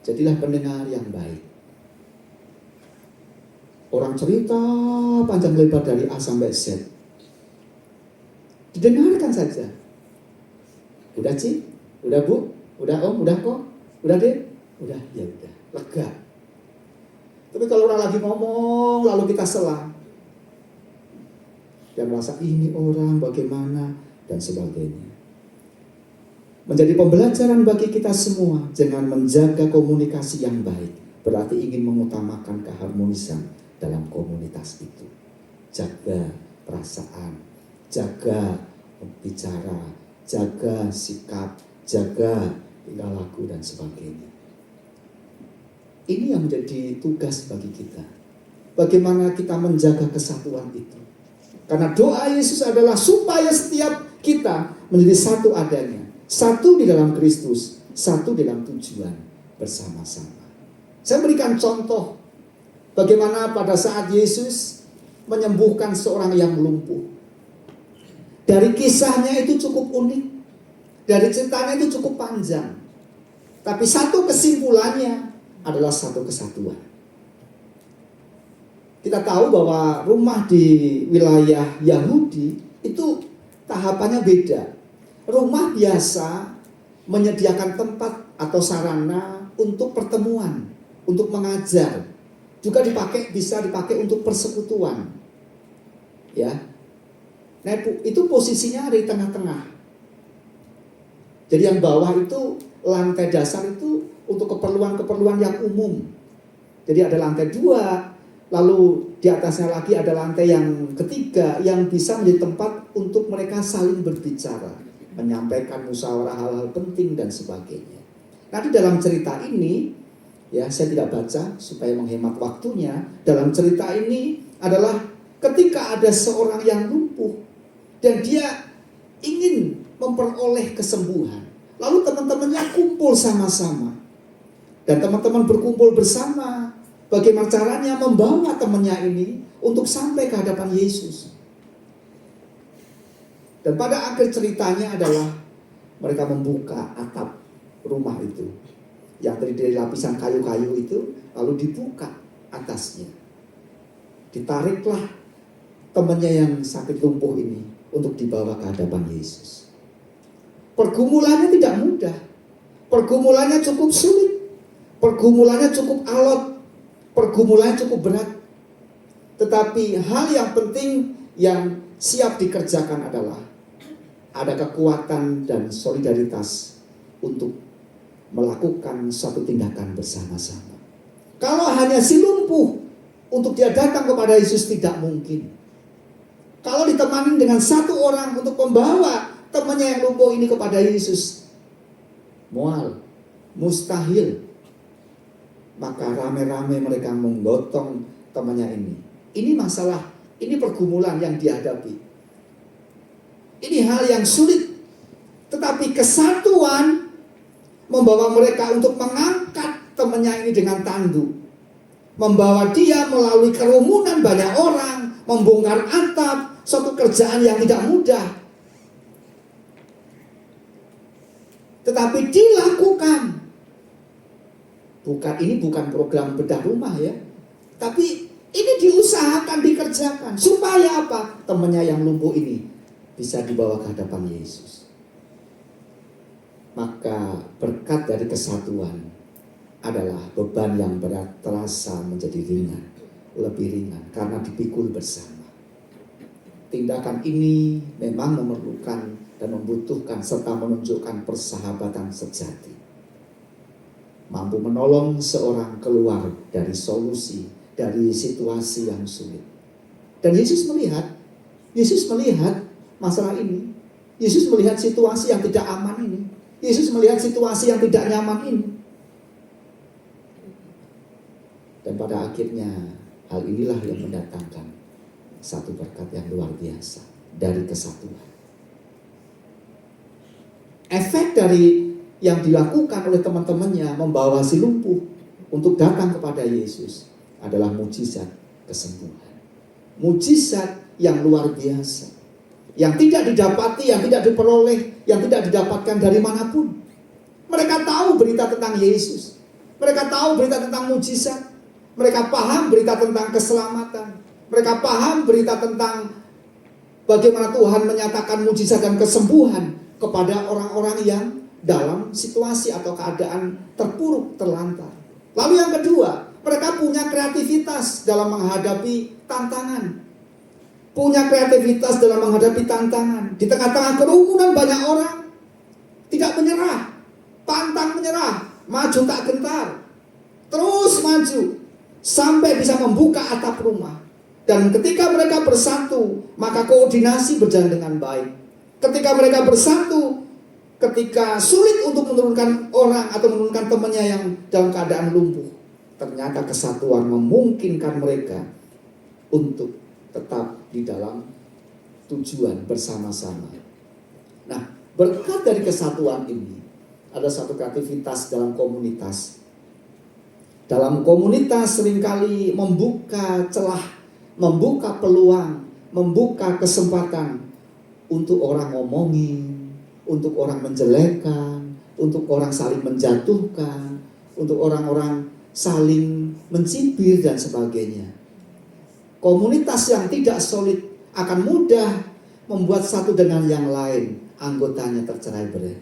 Jadilah pendengar yang baik. Orang cerita panjang lebar dari A sampai Z, didengarkan saja. Udah Ci, udah Bu, udah Om, udah kok, udah Dek, udah, ya udah, lega. Tapi kalau orang lagi ngomong lalu kita sela, dan merasa ini orang bagaimana dan sebagainya. Menjadi pembelajaran bagi kita semua, jangan menjaga komunikasi yang baik berarti ingin mengutamakan keharmonisan dalam komunitas itu. Jaga perasaan, jaga bicara, jaga sikap, jaga tingkah laku dan sebagainya. Ini yang menjadi tugas bagi kita. Bagaimana kita menjaga kesatuan itu. Karena doa Yesus adalah supaya setiap kita menjadi satu adanya. Satu di dalam Kristus, satu dalam tujuan bersama-sama. Saya berikan contoh bagaimana pada saat Yesus menyembuhkan seorang yang lumpuh. Dari kisahnya itu cukup unik. Dari ceritanya itu cukup panjang. Tapi satu kesimpulannya adalah satu kesatuan. Kita tahu bahwa rumah di wilayah Yahudi itu tahapannya beda. Rumah biasa menyediakan tempat atau sarana untuk pertemuan, untuk mengajar. Juga bisa dipakai untuk persekutuan. Ya. Nah, itu posisinya ada di tengah-tengah. Jadi yang bawah itu lantai dasar itu untuk keperluan-keperluan yang umum. Jadi ada lantai 2, lalu di atasnya lagi ada lantai yang ketiga yang bisa menjadi tempat untuk mereka saling berbicara, menyampaikan musyawarah hal-hal penting dan sebagainya. Nanti dalam cerita ini, ya saya tidak baca supaya menghemat waktunya. Dalam cerita ini adalah ketika ada seorang yang lumpuh dan dia ingin memperoleh kesembuhan. Lalu teman-temannya kumpul sama-sama. Dan teman-teman berkumpul bersama. Bagaimana caranya membawa temannya ini untuk sampai ke hadapan Yesus. Dan pada akhir ceritanya adalah mereka membuka atap rumah itu. Yang terdiri dari lapisan kayu-kayu itu, lalu dibuka atasnya. Ditariklah temannya yang sakit lumpuh ini untuk dibawa ke hadapan Yesus. Pergumulannya tidak mudah. Pergumulannya cukup sulit. Pergumulannya cukup alot. Pergumulannya cukup berat. Tetapi hal yang penting yang siap dikerjakan adalah ada kekuatan dan solidaritas untuk melakukan suatu tindakan bersama-sama. Kalau hanya si lumpuh untuk dia datang kepada Yesus tidak mungkin. Kalau ditemani dengan satu orang untuk membawa temannya yang lumpuh ini kepada Yesus, mual, mustahil. Maka rame-rame mereka menggotong temannya ini. Ini masalah, ini pergumulan yang dihadapi. Ini hal yang sulit. Tetapi kesatuan membawa mereka untuk mengangkat temannya ini dengan tanduk. Membawa dia melalui kerumunan banyak orang, membongkar atap, suatu kerjaan yang tidak mudah. Tetapi dilakukan. Ini bukan program bedah rumah ya. Tapi ini diusahakan, dikerjakan. Supaya apa? Temannya yang lumpuh ini bisa dibawa ke hadapan Yesus. maka berkat dari kesatuan adalah beban yang berat terasa menjadi ringan, lebih ringan karena dipikul bersama. Tindakan ini memang memerlukan dan membutuhkan serta menunjukkan persahabatan sejati. Mampu menolong seorang keluar dari solusi, dari situasi yang sulit. Dan Yesus melihat masalah ini. Yesus melihat situasi yang tidak aman ini. Yesus melihat situasi yang tidak nyaman ini. Dan pada akhirnya hal inilah yang mendatangkan satu berkat yang luar biasa dari kesatuan. Efek dari yang dilakukan oleh teman-temannya membawa si lumpuh untuk datang kepada Yesus adalah mujizat kesembuhan. Mujizat yang luar biasa. Yang tidak didapati, yang tidak diperoleh, yang tidak didapatkan dari manapun. Mereka tahu berita tentang Yesus. Mereka tahu berita tentang mujizat. Mereka paham berita tentang keselamatan. Mereka paham berita tentang bagaimana Tuhan menyatakan mujizat dan kesembuhan kepada orang-orang yang dalam situasi atau keadaan terpuruk, terlantar. Lalu yang kedua, mereka punya kreativitas dalam menghadapi tantangan. Punya kreativitas dalam menghadapi tantangan. Di tengah-tengah kerumunan banyak orang, tidak menyerah, pantang menyerah, maju tak gentar, terus maju sampai bisa membuka atap rumah. Dan ketika mereka bersatu, maka koordinasi berjalan dengan baik. Ketika mereka bersatu, ketika sulit untuk menurunkan orang atau menurunkan temannya yang dalam keadaan lumpuh, ternyata kesatuan memungkinkan mereka untuk tetap di dalam tujuan bersama-sama. Nah, berkat dari kesatuan ini ada satu kreativitas dalam komunitas. Dalam komunitas seringkali membuka celah, membuka peluang, membuka kesempatan untuk orang ngomongin, untuk orang menjelekkan, untuk orang saling menjatuhkan, untuk orang-orang saling mencibir dan sebagainya. Komunitas yang tidak solid akan mudah membuat satu dengan yang lain anggotanya tercerai-berai.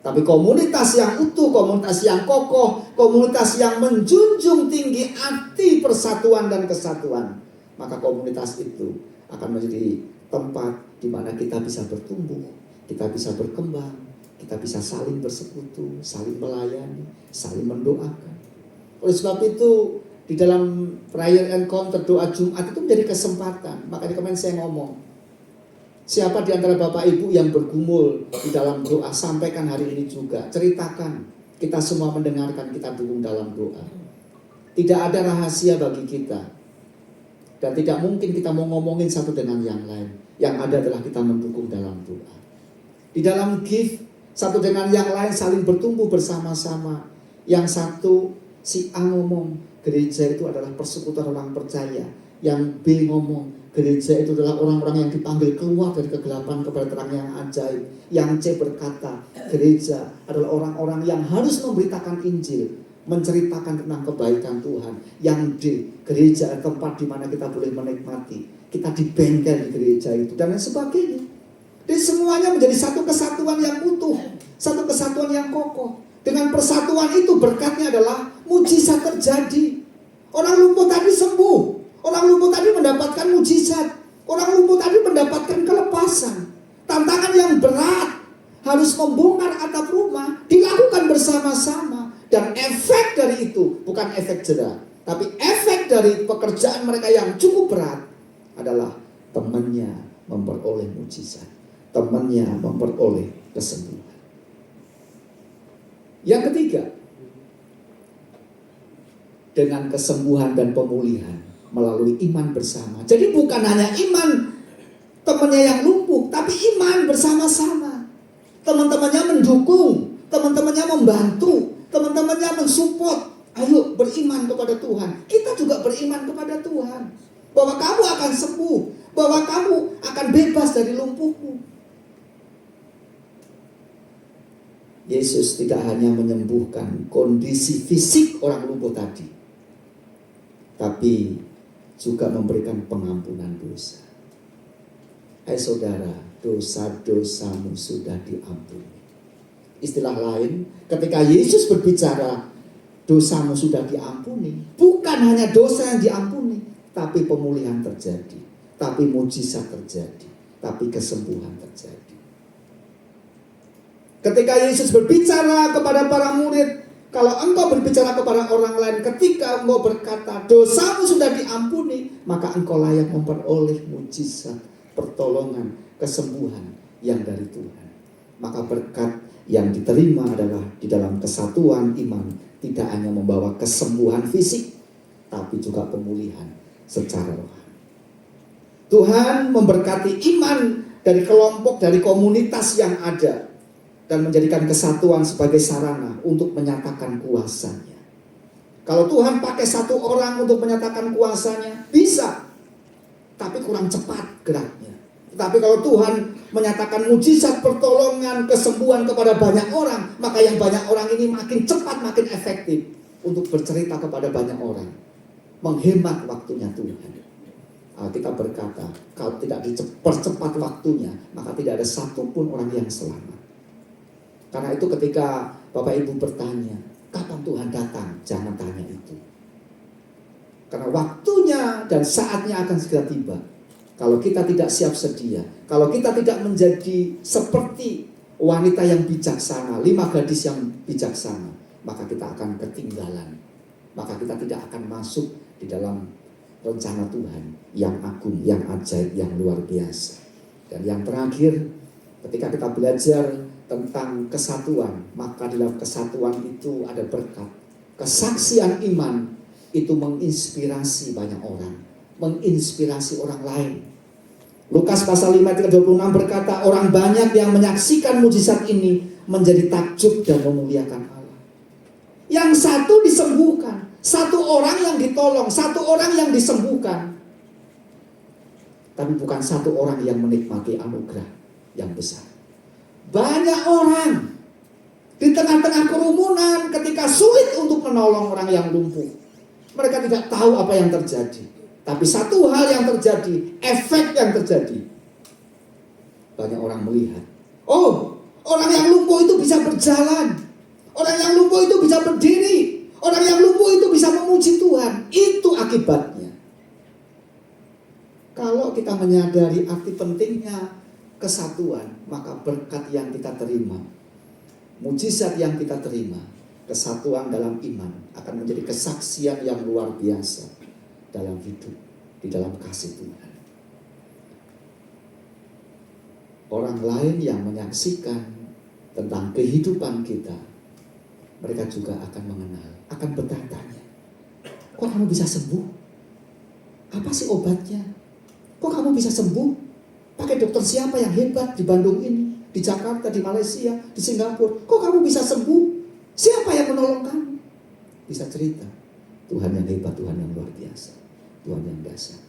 Tapi komunitas yang utuh, komunitas yang kokoh, komunitas yang menjunjung tinggi arti persatuan dan kesatuan, maka komunitas itu akan menjadi tempat di mana kita bisa bertumbuh, kita bisa berkembang, kita bisa saling bersekutu, saling melayani, saling mendoakan. Oleh sebab itu, di dalam prayer encounter doa Jumat itu menjadi kesempatan. Makanya kemarin saya ngomong, siapa di antara Bapak Ibu yang bergumul di dalam doa, sampaikan hari ini juga. Ceritakan, kita semua mendengarkan, kita dukung dalam doa. Tidak ada rahasia bagi kita. Dan tidak mungkin kita mau ngomongin satu dengan yang lain. Yang ada adalah kita mendukung dalam doa. Di dalam gift, satu dengan yang lain saling bertumbuh bersama-sama. Yang satu, si A ngomong, gereja itu adalah persekutuan orang percaya. Yang B ngomong, gereja itu adalah orang-orang yang dipanggil keluar dari kegelapan kepada terang yang ajaib. Yang C berkata, gereja adalah orang-orang yang harus memberitakan Injil, menceritakan tentang kebaikan Tuhan. Yang D, gereja adalah tempat di mana kita boleh menikmati. Kita di bengkel di gereja itu dan lain sebagainya. Jadi semuanya menjadi satu kesatuan yang utuh, satu kesatuan yang kokoh. Dengan persatuan itu berkatnya adalah mujizat terjadi. Orang lumpuh tadi sembuh. Orang lumpuh tadi mendapatkan mujizat. Orang lumpuh tadi mendapatkan kelepasan. Tantangan yang berat, harus membongkar atap rumah, dilakukan bersama-sama. Dan efek dari itu bukan efek jera, tapi efek dari pekerjaan mereka yang cukup berat adalah temannya memperoleh mujizat. Temannya memperoleh kesembuhan. Yang ketiga, dengan kesembuhan dan pemulihan melalui iman bersama. Jadi bukan hanya iman temannya yang lumpuh, tapi iman bersama-sama. Teman-temannya mendukung, teman-temannya membantu, teman-temannya mensupport. Ayo beriman kepada Tuhan. Kita juga beriman kepada Tuhan. Bahwa kamu akan sembuh, bahwa kamu akan bebas dari lumpuhmu. Yesus tidak hanya menyembuhkan kondisi fisik orang lumpuh tadi, tapi juga memberikan pengampunan dosa. Hai saudara, dosa-dosamu sudah diampuni. Istilah lain, ketika Yesus berbicara, dosamu sudah diampuni, bukan hanya dosa yang diampuni, tapi pemulihan terjadi, tapi mujizat terjadi, tapi kesembuhan terjadi. Ketika Yesus berbicara kepada para murid, kalau engkau berbicara kepada orang lain, ketika engkau berkata dosamu sudah diampuni, maka engkau layak memperoleh mujizat, pertolongan, kesembuhan yang dari Tuhan. Maka berkat yang diterima adalah di dalam kesatuan iman, tidak hanya membawa kesembuhan fisik, tapi juga pemulihan secara rohani. Tuhan memberkati iman dari kelompok, dari komunitas yang ada, dan menjadikan kesatuan sebagai sarana untuk menyatakan kuasanya. Kalau Tuhan pakai satu orang untuk menyatakan kuasanya, bisa, tapi kurang cepat geraknya. Tapi kalau Tuhan menyatakan mujizat, pertolongan, kesembuhan kepada banyak orang, maka yang banyak orang ini makin cepat, makin efektif untuk bercerita kepada banyak orang. Menghemat waktunya Tuhan. Kita berkata, kalau tidak dipercepat waktunya, maka tidak ada satupun orang yang selamat. Karena itu ketika Bapak Ibu bertanya, kapan Tuhan datang? Jangan tanya itu. Karena waktunya dan saatnya akan segera tiba. Kalau kita tidak siap sedia, kalau kita tidak menjadi seperti wanita yang bijaksana, 5 gadis yang bijaksana, maka kita akan ketinggalan. Maka kita tidak akan masuk di dalam rencana Tuhan yang agung, yang ajaib, yang luar biasa. Dan yang terakhir, ketika kita belajar tentang kesatuan, maka dalam kesatuan itu ada berkat. Kesaksian iman itu menginspirasi banyak orang, menginspirasi orang lain. Lukas pasal 5 ayat 26 berkata, orang banyak yang menyaksikan mujizat ini menjadi takjub dan memuliakan Allah. Yang satu disembuhkan, satu orang yang ditolong, satu orang yang disembuhkan. Tapi bukan satu orang yang menikmati anugerah yang besar. Banyak orang di tengah-tengah kerumunan ketika sulit untuk menolong orang yang lumpuh. Mereka tidak tahu apa yang terjadi. Tapi satu hal yang terjadi, efek yang terjadi. Banyak orang melihat, oh, orang yang lumpuh itu bisa berjalan. Orang yang lumpuh itu bisa berdiri. Orang yang lumpuh itu bisa memuji Tuhan. Itu akibatnya. Kalau kita menyadari arti pentingnya kesatuan, maka berkat yang kita terima, mujizat yang kita terima, kesatuan dalam iman akan menjadi kesaksian yang luar biasa dalam hidup, di dalam kasih Tuhan. Orang lain yang menyaksikan tentang kehidupan kita, mereka juga akan mengenal, akan bertanya, kok kamu bisa sembuh? Apa sih obatnya? Kok kamu bisa sembuh? Pakai dokter siapa yang hebat di Bandung ini, di Jakarta, di Malaysia, di Singapura? Kok kamu bisa sembuh? Siapa yang menolong kamu? Bisa cerita. Tuhan yang hebat, Tuhan yang luar biasa, Tuhan yang dahsyat.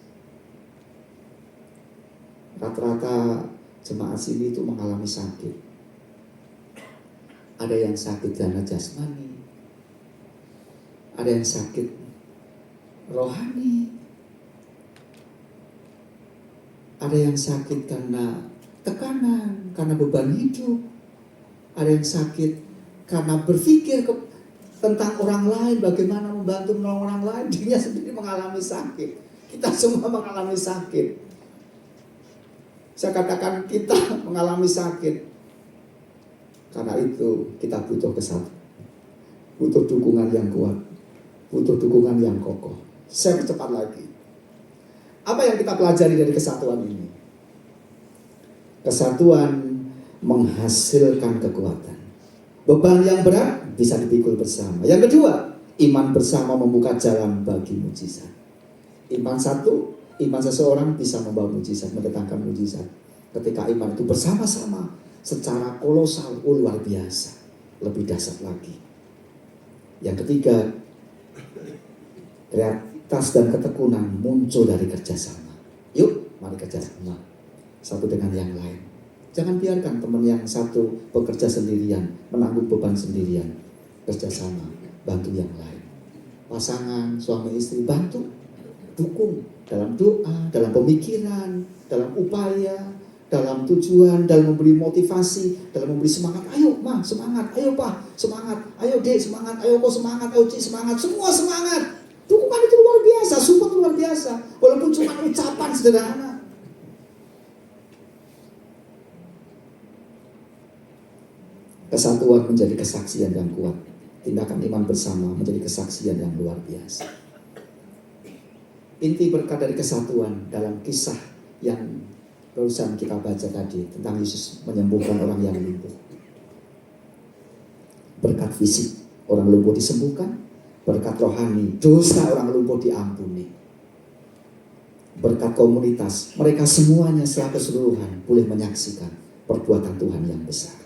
Rata-rata jemaat sini itu mengalami sakit. Ada yang sakit karena jasmani, ada yang sakit rohani, ada yang sakit karena tekanan, karena beban hidup. Ada yang sakit karena berpikir tentang orang lain, bagaimana membantu menolong orang lain. Dia sendiri mengalami sakit. Kita semua mengalami sakit. Saya katakan kita mengalami sakit. Karena itu kita butuh kesatuan, butuh dukungan yang kuat, butuh dukungan yang kokoh. Saya percepat lagi. Apa yang kita pelajari dari kesatuan ini? Kesatuan menghasilkan kekuatan. Beban yang berat bisa dipikul bersama. Yang kedua, iman bersama membuka jalan bagi mujizat. Iman satu, iman seseorang bisa membawa mujizat, mendatangkan mujizat. Ketika iman itu bersama-sama secara kolosal, luar biasa, lebih dahsyat lagi. Yang ketiga, realitas dan ketekunan muncul dari kerjasama. Yuk, mari kerjasama satu dengan yang lain. Jangan biarkan teman yang satu bekerja sendirian, menanggung beban sendirian. Kerjasama, bantu yang lain. Pasangan, suami istri, bantu, dukung dalam doa, dalam pemikiran, dalam upaya, dalam tujuan, dalam memberi motivasi, dalam memberi semangat. Ayo Ma, semangat, ayo Pa, semangat, ayo Dek, semangat, ayo Ko semangat, ayo Cik semangat, semua semangat. Dukungan itu luar biasa, support luar biasa, walaupun cuma ucapan sederhana. Kesatuan menjadi kesaksian yang kuat. Tindakan iman bersama menjadi kesaksian yang luar biasa. Inti berkat dari kesatuan dalam kisah yang barusan kita baca tadi tentang Yesus menyembuhkan orang yang lumpuh. Berkat fisik orang lumpuh disembuhkan, berkat rohani dosa orang lumpuh diampuni. Berkat komunitas mereka semuanya secara keseluruhan boleh menyaksikan perbuatan Tuhan yang besar.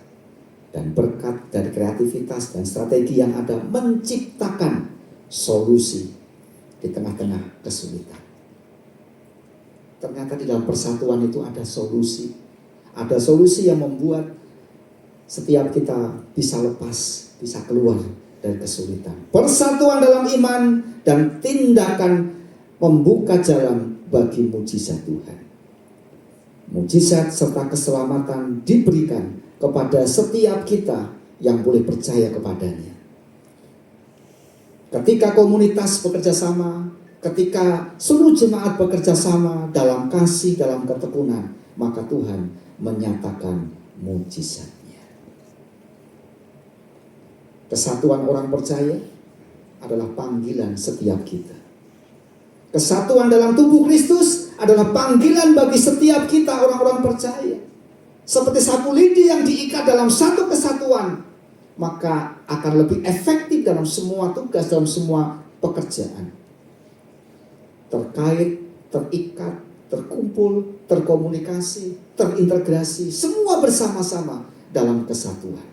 Dan berkat dari kreativitas dan strategi yang ada menciptakan solusi di tengah-tengah kesulitan. Ternyata di dalam persatuan itu ada solusi. Ada solusi yang membuat setiap kita bisa lepas, bisa keluar dari kesulitan. Persatuan dalam iman dan tindakan membuka jalan bagi mujizat Tuhan. Mujizat serta keselamatan diberikan kepada setiap kita yang boleh percaya kepadanya. Ketika komunitas bekerja sama, ketika seluruh jemaat bekerja sama dalam kasih, dalam ketekunan, maka Tuhan menyatakan mujizatnya. Kesatuan orang percaya adalah panggilan setiap kita. Kesatuan dalam tubuh Kristus adalah panggilan bagi setiap kita orang-orang percaya. Seperti sapu lidi yang diikat dalam satu kesatuan, maka akan lebih efektif dalam semua tugas, dalam semua pekerjaan. Terkait, terikat, terkumpul, terkomunikasi, terintegrasi, semua bersama-sama dalam kesatuan.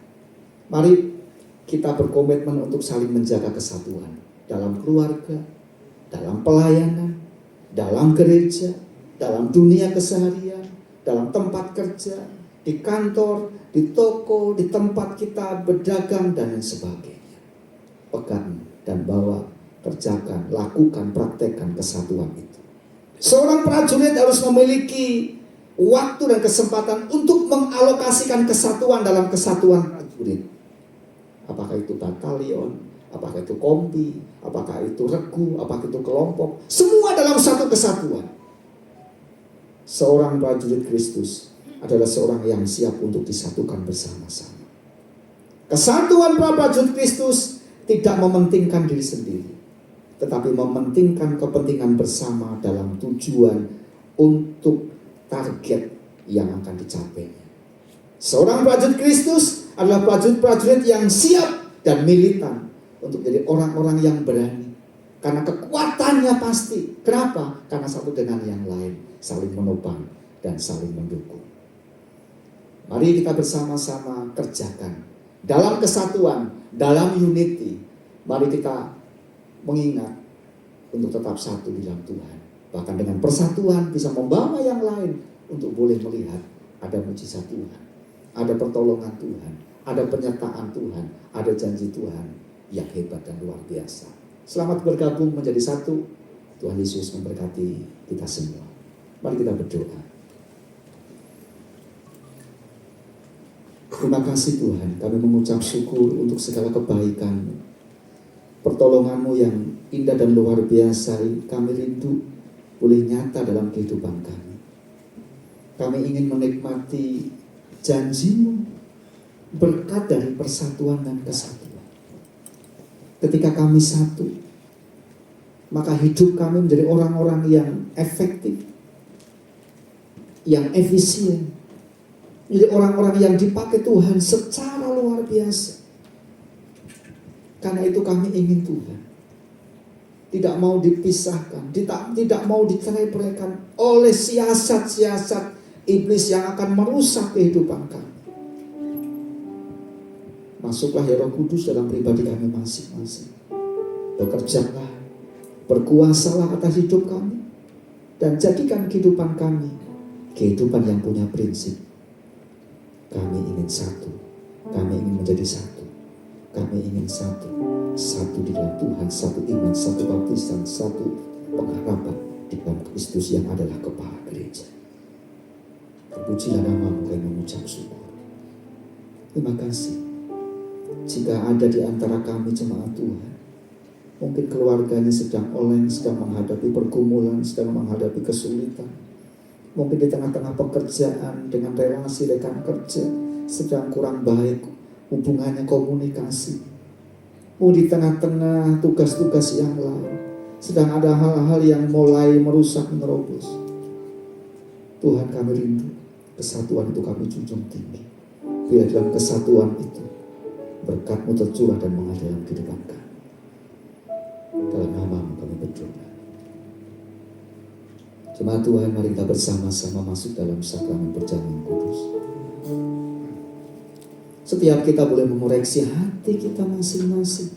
Mari kita berkomitmen untuk saling menjaga kesatuan dalam keluarga, dalam pelayanan, dalam gereja, dalam dunia keseharian, dalam tempat kerja, di kantor, di toko, di tempat kita berdagang dan lain sebagainya. Pegang dan bawa, kerjakan, lakukan, praktekkan kesatuan itu. Seorang prajurit harus memiliki waktu dan kesempatan untuk mengalokasikan kesatuan dalam kesatuan prajurit. Apakah itu batalion, apakah itu kompi, apakah itu regu, apakah itu kelompok, semua dalam satu kesatuan. Seorang prajurit Kristus adalah seorang yang siap untuk disatukan bersama-sama. Kesatuan para prajurit Kristus tidak mementingkan diri sendiri, tetapi mementingkan kepentingan bersama dalam tujuan untuk target yang akan dicapainya. Seorang prajurit Kristus adalah prajurit-prajurit yang siap dan militan untuk menjadi orang-orang yang berani. Karena kekuatannya pasti. Kenapa? Karena satu dengan yang lain saling menopang dan saling mendukung. Mari kita bersama-sama kerjakan dalam kesatuan, dalam unity. Mari kita mengingat untuk tetap satu di dalam Tuhan. Bahkan dengan persatuan bisa membawa yang lain untuk boleh melihat ada mujizat Tuhan, ada pertolongan Tuhan, ada penyertaan Tuhan, ada janji Tuhan yang hebat dan luar biasa. Selamat bergabung menjadi satu. Tuhan Yesus memberkati kita semua. Mari kita berdoa. Terima kasih Tuhan, kami mengucap syukur untuk segala kebaikan-Mu, pertolongan-Mu yang indah dan luar biasa. Kami rindu boleh nyata dalam kehidupan kami. Kami ingin menikmati janji-Mu, berkat dari persatuan dan kesatuan. Ketika kami satu, maka hidup kami menjadi orang-orang yang efektif, yang efisien, jadi orang-orang yang dipakai Tuhan secara luar biasa. Karena itu kami ingin Tuhan tidak mau dipisahkan, tidak mau dicerai-beraikan oleh siasat-siasat iblis yang akan merusak kehidupan kami. Masuklah ya Roh Kudus dalam pribadi kami masing-masing. Bekerjalah, berkuasalah atas hidup kami, dan jadikan kehidupan kami kehidupan yang punya prinsip. Kami ingin satu, kami ingin menjadi satu, kami ingin satu, satu di dalam Tuhan, satu iman, satu baptisan, satu pengharapan di dalam Kristus yang adalah kepala gereja. Terpujilah nama-Mu, kami mengucap syukur. Terima kasih. Jika ada di antara kami jemaat Tuhan, mungkin keluarganya sedang oleng, sedang menghadapi pergumulan, sedang menghadapi kesulitan. Mungkin di tengah-tengah pekerjaan dengan relasi rekan kerja sedang kurang baik hubungannya, komunikasi. Di tengah-tengah tugas-tugas yang lain sedang ada hal-hal yang mulai merusak, menerobos. Tuhan, kami rindu kesatuan itu kami junjung tinggi. Biar dalam kesatuan itu berkat-Mu tercurah dan mengalir dalam kehidupan kami. Dalam nama-Mu kami berdoa. Jemaat Tuhan, mari kita bersama-sama masuk dalam sakramen perjamuan kudus. Setiap kita boleh mengoreksi hati kita masing-masing.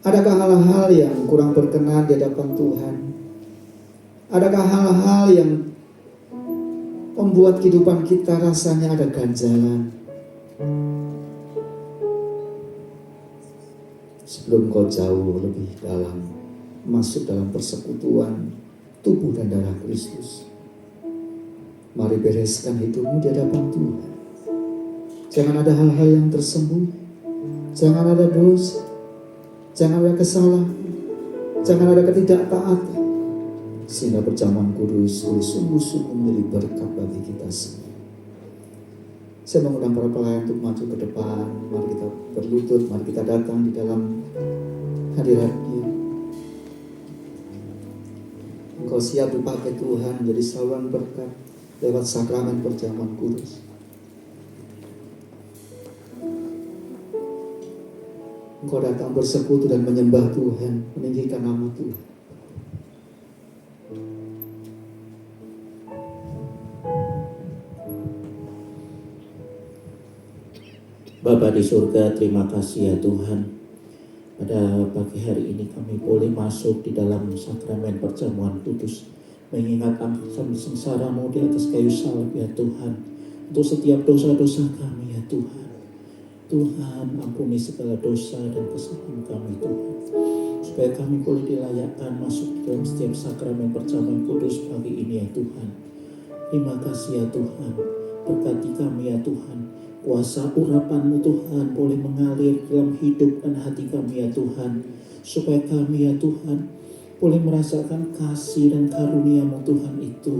Adakah hal-hal yang kurang berkenan di hadapan Tuhan? Adakah hal-hal yang membuat kehidupan kita rasanya ada ganjalan? Sebelum kau jauh lebih dalam masuk dalam persekutuan tubuh dan darah Kristus, mari bereskan hidupmu di hadapan Tuhan. Jangan ada hal-hal yang tersembunyi, jangan ada dosa, jangan ada kesalahan, jangan ada ketidaktaatan, sehingga perjamuan kudus boleh sungguh-sungguh menjadi berkat bagi kita semua. Saya mengundang para pelayan untuk maju ke depan. Mari kita berlutut, mari kita datang di dalam hadirat-Nya. Engkau siap dipakai Tuhan menjadi saluran berkat lewat sakramen perjamuan kudus. Engkau datang bersekutu dan menyembah Tuhan, meninggikan nama Tuhan. Bapa di surga, terima kasih ya Tuhan. Pada pagi hari ini kami boleh masuk di dalam sakramen perjamuan kudus, mengingat angkatan sengsara-Mu di atas kayu salib ya Tuhan, untuk setiap dosa-dosa kami ya Tuhan. Tuhan, ampuni segala dosa dan kesalahan kami Tuhan, supaya kami boleh dilayakkan masuk di dalam setiap sakramen perjamuan kudus pagi ini ya Tuhan. Terima kasih ya Tuhan, berkati kami ya Tuhan. Kuasa urapan-Mu Tuhan boleh mengalir dalam hidup dan hati kami ya Tuhan, supaya kami ya Tuhan boleh merasakan kasih dan karunia-Mu Tuhan itu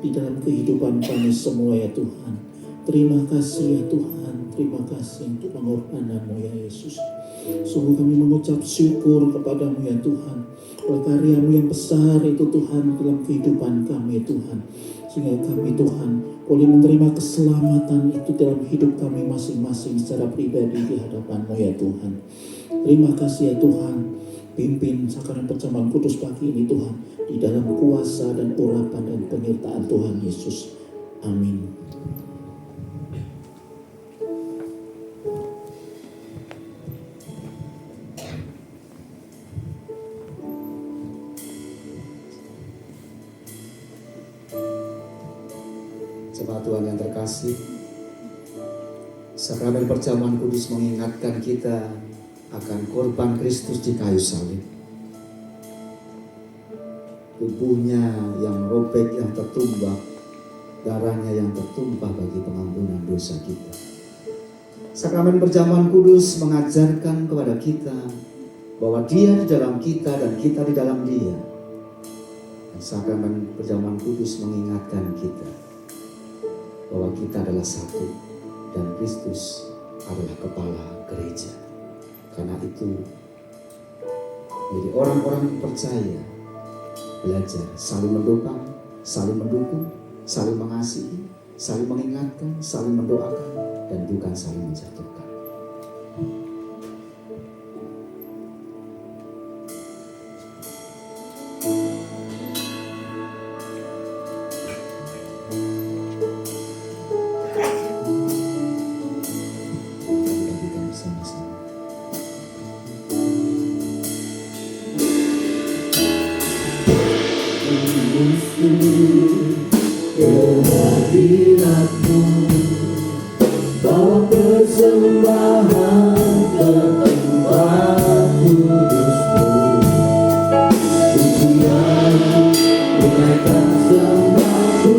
di dalam kehidupan kami semua ya Tuhan. Terima kasih ya Tuhan, terima kasih untuk pengorbanan-Mu ya Yesus. Sungguh kami mengucap syukur kepada-Mu ya Tuhan, oleh karya-Mu yang besar itu Tuhan dalam kehidupan kami ya Tuhan, sehingga kami Tuhan boleh menerima keselamatan itu dalam hidup kami masing-masing secara pribadi di hadapan-Mu ya Tuhan. Terima kasih ya Tuhan, pimpin sakramen perjamuan kudus pagi ini Tuhan, di dalam kuasa dan urapan dan penyertaan Tuhan Yesus. Amin. Jemaat Tuhan yang terkasih, sakramen perjamuan kudus mengingatkan kita akan korban Kristus di kayu salib. Tubuhnya yang robek, yang tertumbak, darahnya yang tertumpah bagi pengampunan dosa kita. Sakramen perjamuan kudus mengajarkan kepada kita bahwa Dia di dalam kita dan kita di dalam Dia. Dan sakramen perjamuan kudus mengingatkan kita bahwa kita adalah satu dan Kristus adalah kepala gereja. Karena itu, jadi orang-orang percaya belajar saling mendukung, saling mendukung, saling mengasihi, saling mengingatkan, saling mendoakan, dan bukan saling menjatuhkan. Kehadirat-Mu, bawa persembahan ke tempat kudus-Mu. Pujian, menaikkan sembahku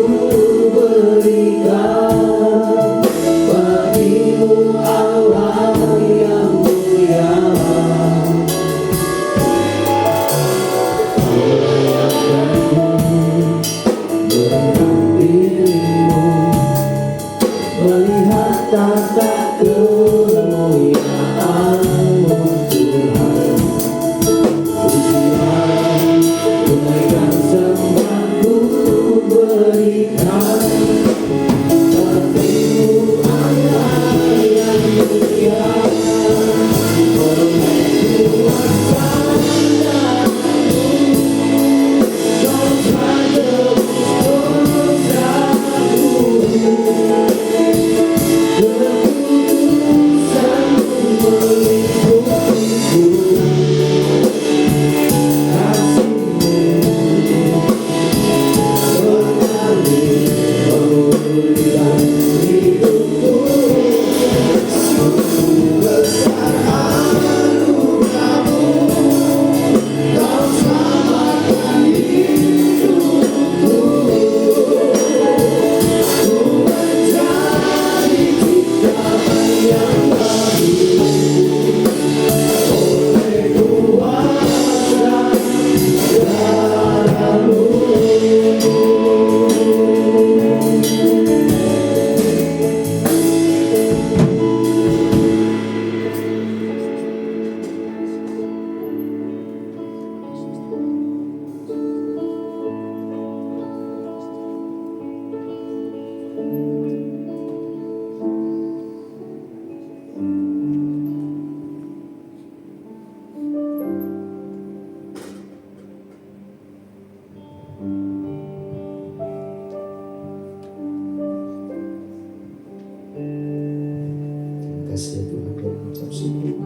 kasih ya Tuhan, kami mengucap syukur.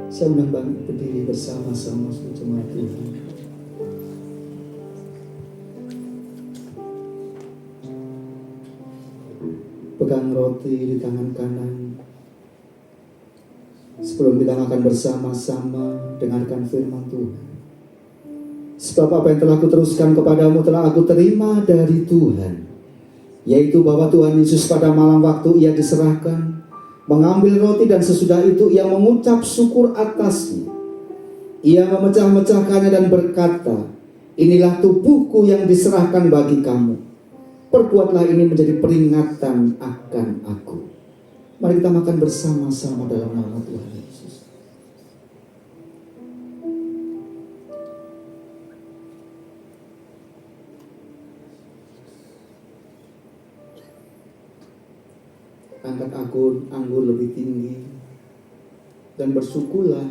Saya undang bangkit berdiri bersama-sama seluruh jemaat Tuhan. Pegang roti di tangan kanan. Sebelum kita akan bersama-sama dengarkan firman Tuhan. Sebab apa yang telah kuteruskan kepadamu telah aku terima dari Tuhan, yaitu bahwa Tuhan Yesus pada malam waktu ia diserahkan, mengambil roti dan sesudah itu ia mengucap syukur atasnya. Ia memecah-mecahkannya dan berkata, inilah tubuhku yang diserahkan bagi kamu. Perbuatlah ini menjadi peringatan akan aku. Mari kita makan bersama-sama dalam nama Tuhan Yesus. Angkat anggur lebih tinggi dan bersyukurlah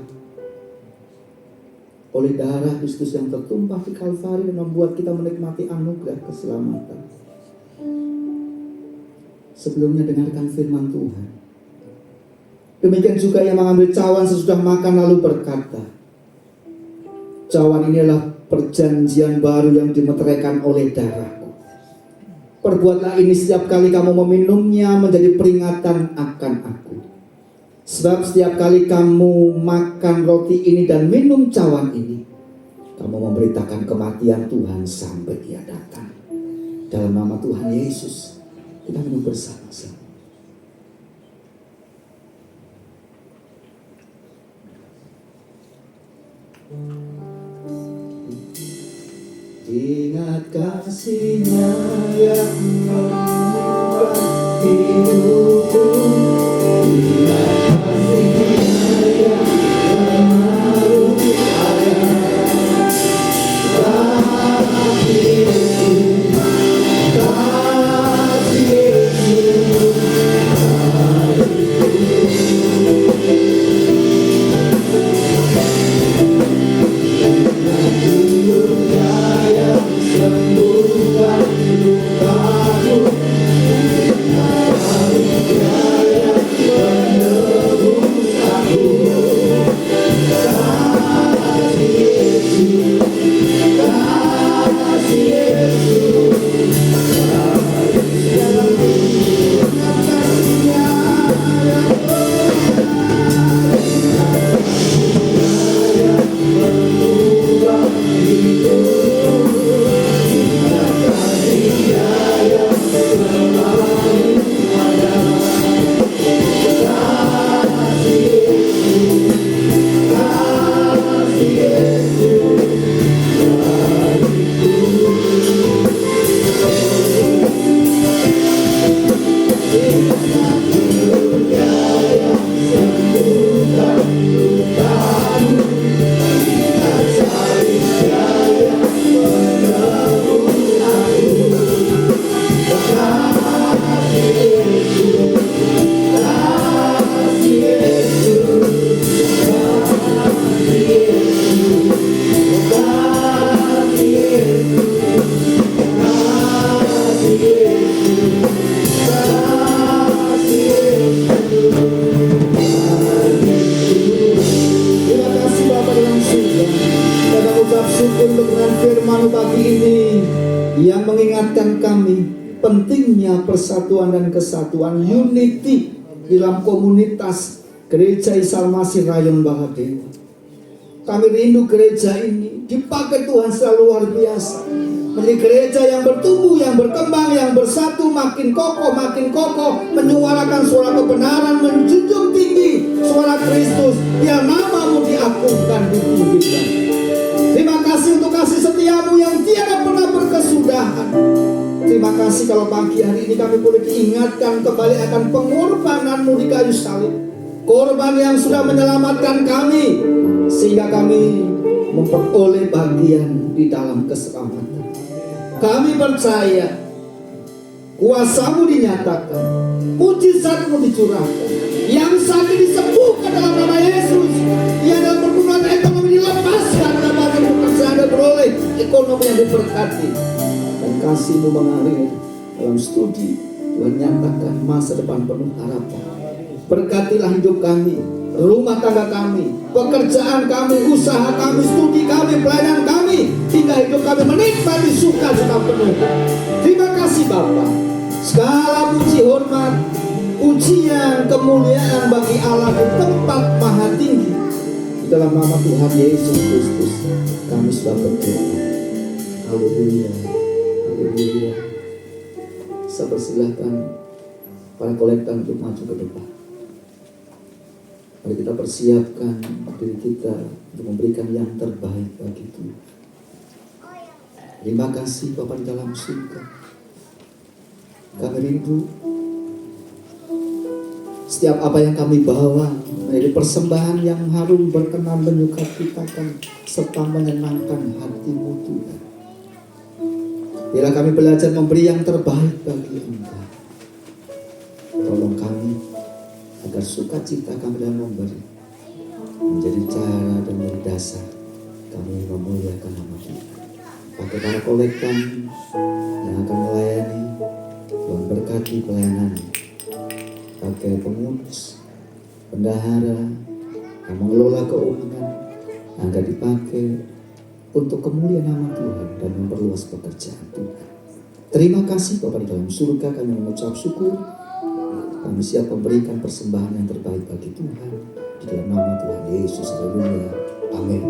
oleh darah Kristus yang tertumpah di Kalvari dan membuat kita menikmati anugerah keselamatan. Sebelumnya dengarkan firman Tuhan. Demikian juga yang mengambil cawan sesudah makan lalu berkata, cawan ini adalah perjanjian baru yang dimeteraikan oleh darahku. Perbuatlah ini setiap kali kamu meminumnya menjadi peringatan akan aku. Sebab setiap kali kamu makan roti ini dan minum cawan ini, kamu memberitakan kematian Tuhan sampai Dia datang. Dalam nama Tuhan Yesus, kita minum bersama-sama. Ingat kasih-Nya yang mengubah hidupku. Ingat kasih-Nya yang mengarungi ayat. Kasih Yesus, kasih Yesus, sembuhkan lukaku, yang menebus aku. Kasih Yesus, kasih Yesus, dalam kasih-Nya yang mengubah hidupku. yang mengingatkan kami pentingnya persatuan dan kesatuan, unity dalam komunitas Gereja Isa Al-Masih Rayon Bahagia. Kami rindu gereja ini dipakai Tuhan secara luar biasa, menjadi gereja yang bertumbuh, yang berkembang, yang bersatu, makin kokoh, menyuarakan suara kebenaran, menjunjung tinggi suara Kristus, biar namamu diagungkan, ditinggikan. Terima kasih untuk kasih setiamu yang tiada pernah berkesudahan. Terima kasih kalau pagi hari ini kami boleh diingatkan kembali akan pengorbananmu di kayu salib. Korban yang sudah menyelamatkan kami, sehingga kami memperoleh bagian di dalam keselamatan. Kami percaya kuasa-Mu dinyatakan, mujizat-Mu dicurahkan, yang sakit disembuhkan dalam nama Yesus, yang dalam pergumulan ekonomi dilepaskan dalam bagian pekerjaan dan beroleh ekonomi yang diberkati, dan kasih-Mu mengalir dalam studi, Tuhan nyatakan masa depan penuh harapan. Berkatilah hidup kami, rumah tangga kami, pekerjaan kami, usaha kami, studi kami, pelayanan kami, hingga hidup kami menikmati sukacita penuh. Terima kasih Bapa. Segala puji hormat, pujian, kemuliaan bagi Allah di tempat maha tinggi. Di dalam nama Tuhan Yesus Kristus kami sudah berdoa. Haleluya, haleluya. Saya persilahkan para kolektor untuk maju ke depan. Mari kita persiapkan diri kita untuk memberikan yang terbaik bagi Tuhan. Terima kasih Bapa di dalam surga. Kami rindu setiap apa yang kami bawa menjadi persembahan yang harum, berkenan, menyukacitakan serta menyenangkan hati-Mu Tuhan. Bila kami belajar memberi yang terbaik bagi Engkau, tolong kami agar sukacita kami dalam memberi menjadi cara dan menjadi dasar kami memuliakan nama Tuhan. Pakai para kolektor yang akan melayani, Tuhan berkati pelayanannya. Pakai pengurus, bendahara yang mengelola keuangan agar dipakai untuk kemuliaan nama Tuhan dan memperluas pekerjaan Tuhan. Terima kasih Bapa di dalam surga, kami mengucap syukur. Kami siap memberikan persembahan yang terbaik bagi Tuhan di dalam nama Tuhan Yesus. Haleluya. Amin.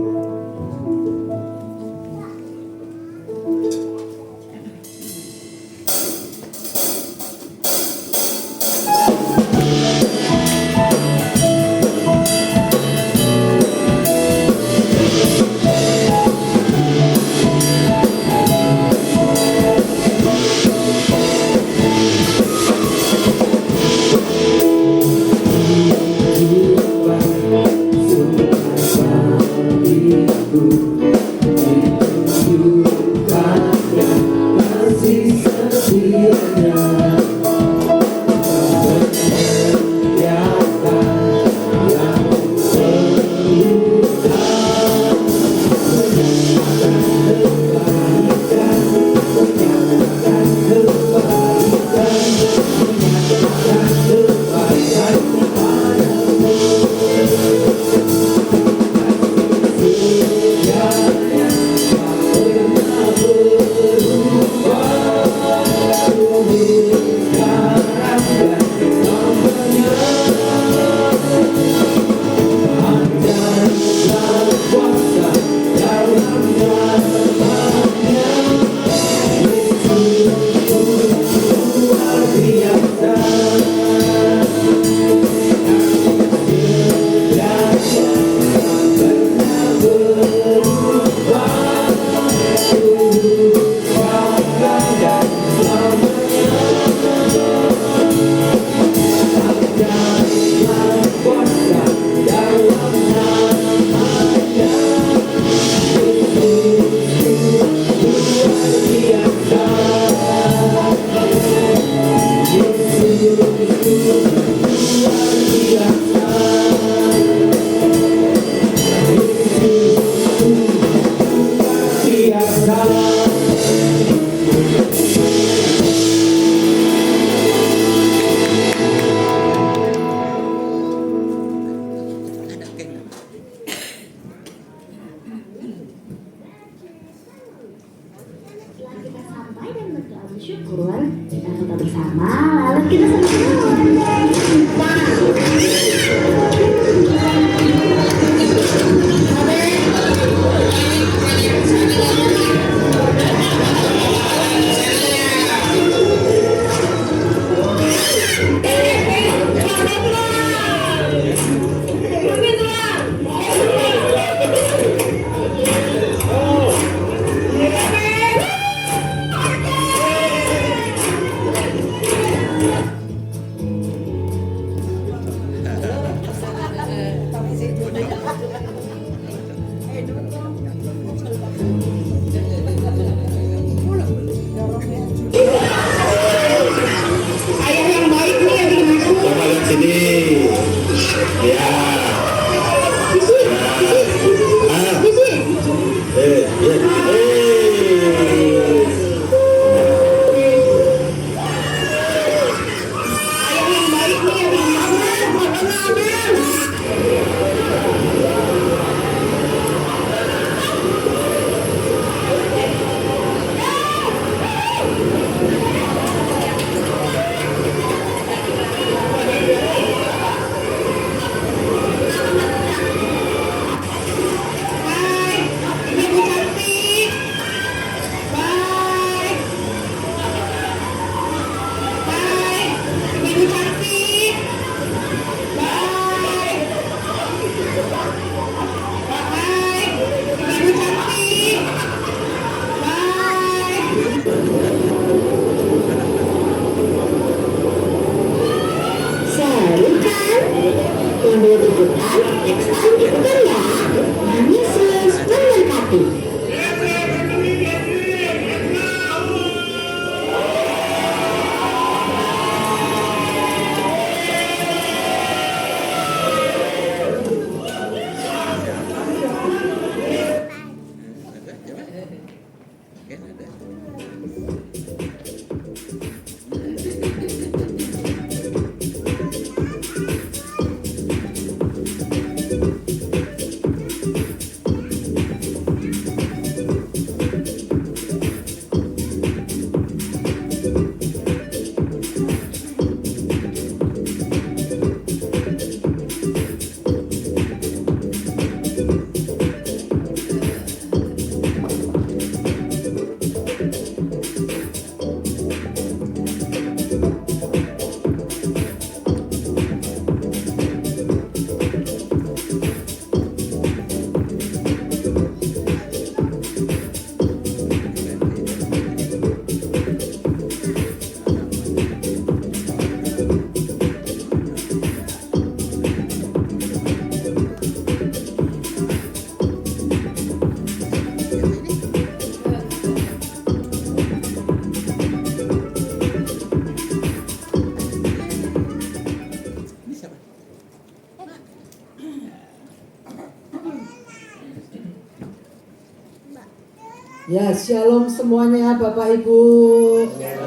Ya, shalom semuanya Bapak Ibu.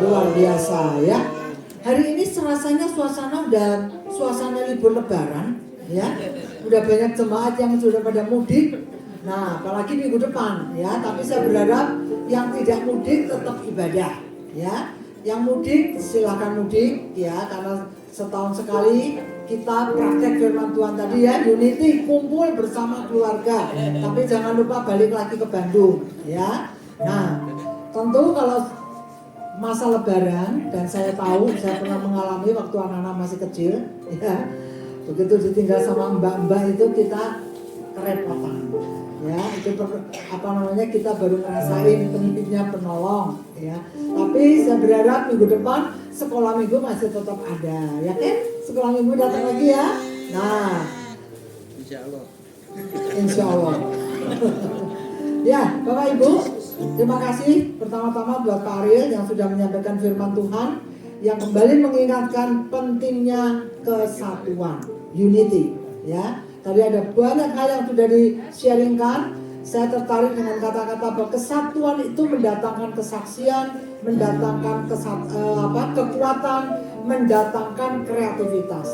Luar biasa ya. Hari ini rasanya suasana udah suasana libur lebaran ya. Udah banyak jemaat yang sudah pada mudik. Nah, apalagi minggu depan ya, tapi saya berharap yang tidak mudik tetap ibadah ya. Yang mudik silakan mudik ya, karena setahun sekali kita praktek firman Tuhan tadi ya, unity, kumpul bersama keluarga. Tapi jangan lupa balik lagi ke Bandung ya. Nah, tentu kalau masa lebaran, dan saya tahu, saya pernah mengalami waktu anak-anak masih kecil ya, begitu ditinggal sama mbak-mbak itu kita kerepotan ya, itu kita baru ngerasain penitipnya penolong ya. Tapi saya berharap minggu depan sekolah minggu masih tetap ada ya kan, sekolah minggu datang lagi ya. Nah, insya Allah. Ya, Bapak Ibu, terima kasih pertama-tama buat Pak Ariel yang sudah menyampaikan firman Tuhan, yang kembali mengingatkan pentingnya kesatuan, unity ya. Tadi ada banyak hal yang sudah di-sharingkan. Saya tertarik dengan kata-kata bahwa kesatuan itu mendatangkan kesaksian, mendatangkan kekuatan, mendatangkan kreativitas.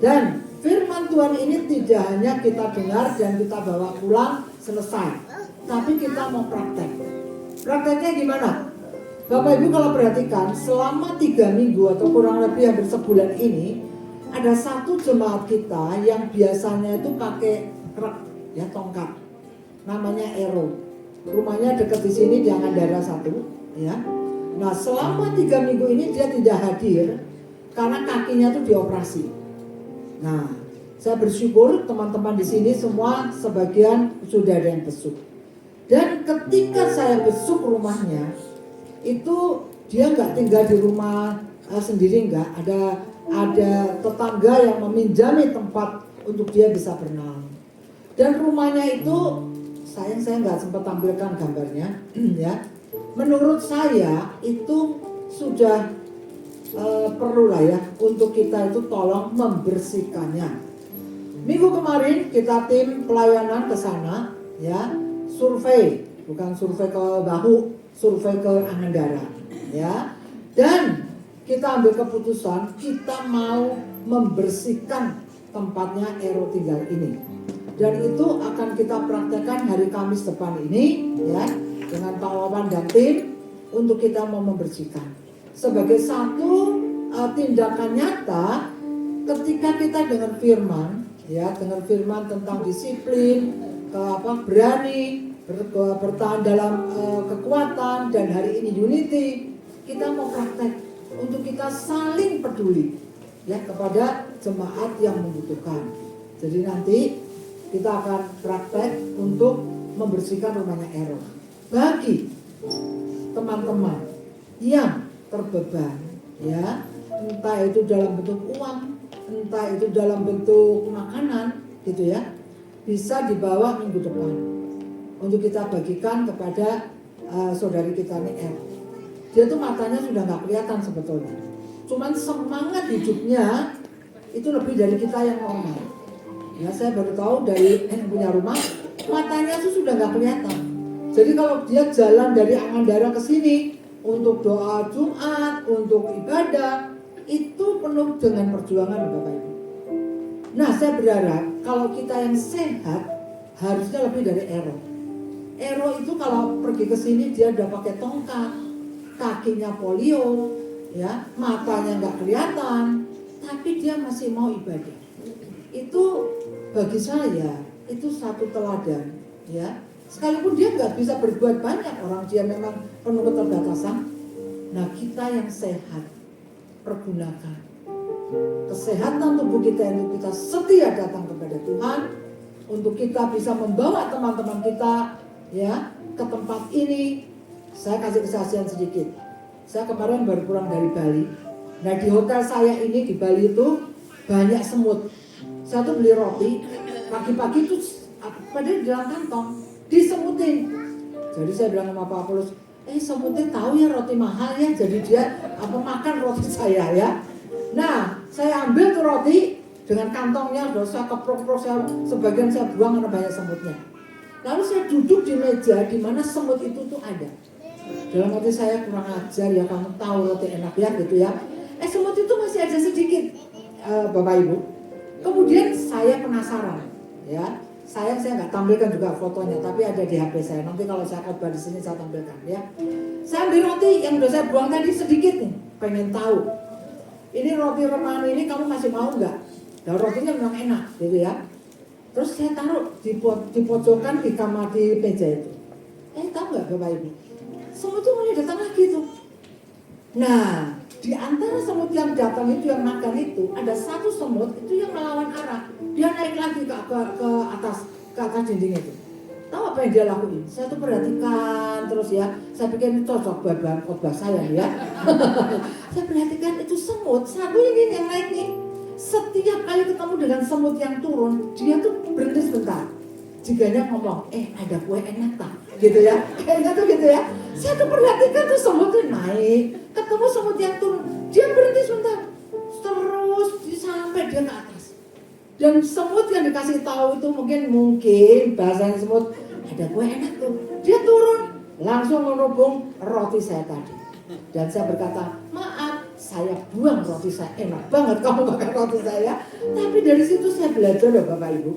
Dan firman Tuhan ini tidak hanya kita dengar dan kita bawa pulang selesai, tapi kita mau praktek. Prakteknya gimana? Bapak Ibu kalau perhatikan, selama 3 minggu atau kurang lebih hampir sebulan ini, ada satu jemaat kita yang biasanya itu pakai krek ya, tongkat. Namanya Ero. Rumahnya dekat di sini di Angandara 1 ya. Nah, selama 3 minggu ini dia tidak hadir karena kakinya tuh dioperasi. Nah, saya bersyukur teman-teman di sini semua sebagian sudah ada yang besuk. Dan ketika saya besuk rumahnya, itu dia nggak tinggal di rumah sendiri, nggak ada tetangga yang meminjami tempat untuk dia bisa berenang. Dan rumahnya itu saya nggak sempat tampilkan gambarnya ya. Menurut saya itu sudah perlu lah ya untuk kita itu tolong membersihkannya. Minggu kemarin kita tim pelayanan ke sana ya, survei, bukan survei ke Bahu, survei ke Angandara ya. Dan kita ambil keputusan kita mau membersihkan tempatnya Ero tinggal ini. Dan itu akan kita praktekkan hari Kamis depan ini ya, dengan Pak Wawan dan tim untuk kita mau membersihkan. Sebagai satu tindakan nyata ketika kita dengar firman ya, dengar firman tentang disiplin, berani bertahan dalam kekuatan, dan hari ini unity, kita mau praktek untuk kita saling peduli ya kepada jemaat yang membutuhkan. Jadi nanti kita akan praktek untuk membersihkan rumahnya Ero. Bagi teman-teman yang terbeban ya, entah itu dalam bentuk uang, entah itu dalam bentuk makanan gitu ya, bisa dibawa minggu depan untuk kita bagikan kepada saudari kita nih Ero. Dia tuh matanya sudah nggak kelihatan sebetulnya, cuman semangat hidupnya itu lebih dari kita yang normal. Ya, saya baru tahu dari yang punya rumah, matanya tuh sudah nggak kelihatan. Jadi kalau dia jalan dari Angandara ke sini untuk doa Jumat, untuk ibadah, itu penuh dengan perjuangan Bapak Ibu. Nah, saya berharap kalau kita yang sehat harusnya lebih dari Ero. Ero itu kalau pergi ke sini dia udah pakai tongkat, kakinya polio, ya, matanya nggak kelihatan, tapi dia masih mau ibadah. Itu bagi saya itu satu teladan, ya. Sekalipun dia nggak bisa berbuat banyak, orang dia memang penuh keterbatasan. Nah, kita yang sehat pergunakan kesehatan tubuh kita untuk kita setia datang kepada Tuhan, untuk kita bisa membawa teman-teman kita ya ke tempat ini. Saya kasih kesaksian sedikit. Saya kemarin baru pulang dari Bali. Nah, di hotel saya ini di Bali itu banyak semut. Saya tuh beli roti, pagi-pagi tuh padahal di dalam kantong disemutin. Jadi saya bilang sama Pak Paulus, semutnya tahu ya roti mahal ya, jadi dia makan roti saya ya. Nah, saya ambil tuh roti dengan kantongnya, udah saya keprok-prok, sebagian saya buang karena banyak semutnya. Lalu saya duduk di meja di mana semut itu tuh ada. Dalam hati saya kurang ajar ya, kamu tahu roti enak ya gitu ya. Semut itu masih ada sedikit, Bapak Ibu. Kemudian saya penasaran, ya. Saya nggak tampilkan juga fotonya, tapi ada di HP saya. Nanti kalau saya khotbah di sini saya tampilkan, ya. Saya ambil roti yang udah saya buang tadi sedikit nih, pengen tahu. Ini roti remahan ini kamu masih mau nggak? Dan rotinya memang enak, gitu ya. Terus saya taruh di pojokan di kamar di meja itu. Tahu nggak Bapak Ibu? Semut itu mulai datang lagi tuh. Nah, di antara semut yang datang itu yang makan itu ada satu semut itu yang melawan arah. Dia naik lagi ke atas dinding itu. Tahu apa yang dia lakuin? Saya tuh perhatikan terus ya. Saya pikir ini cocok buat bahan khotbah saya ya. Saya perhatikan itu semut satu ini yang naik nih. Setiap kali ketemu dengan semut yang turun, dia tuh berhenti sebentar. Jiganya ngomong, ada kue enak tak? Gitu ya. Kayaknya tuh gitu ya. Saya tuh perhatikan tuh semut tuh naik, ketemu semut yang turun, dia berhenti sebentar. Terus sampai dia ke atas. Dan semut yang dikasih tahu itu mungkin bahasanya semut, ada kue enak tuh. Dia turun, langsung menghubung roti saya tadi. Dan saya berkata, maaf, saya buang roti saya, enak banget kamu makan roti saya. Tapi dari situ saya belajar loh Bapak Ibu.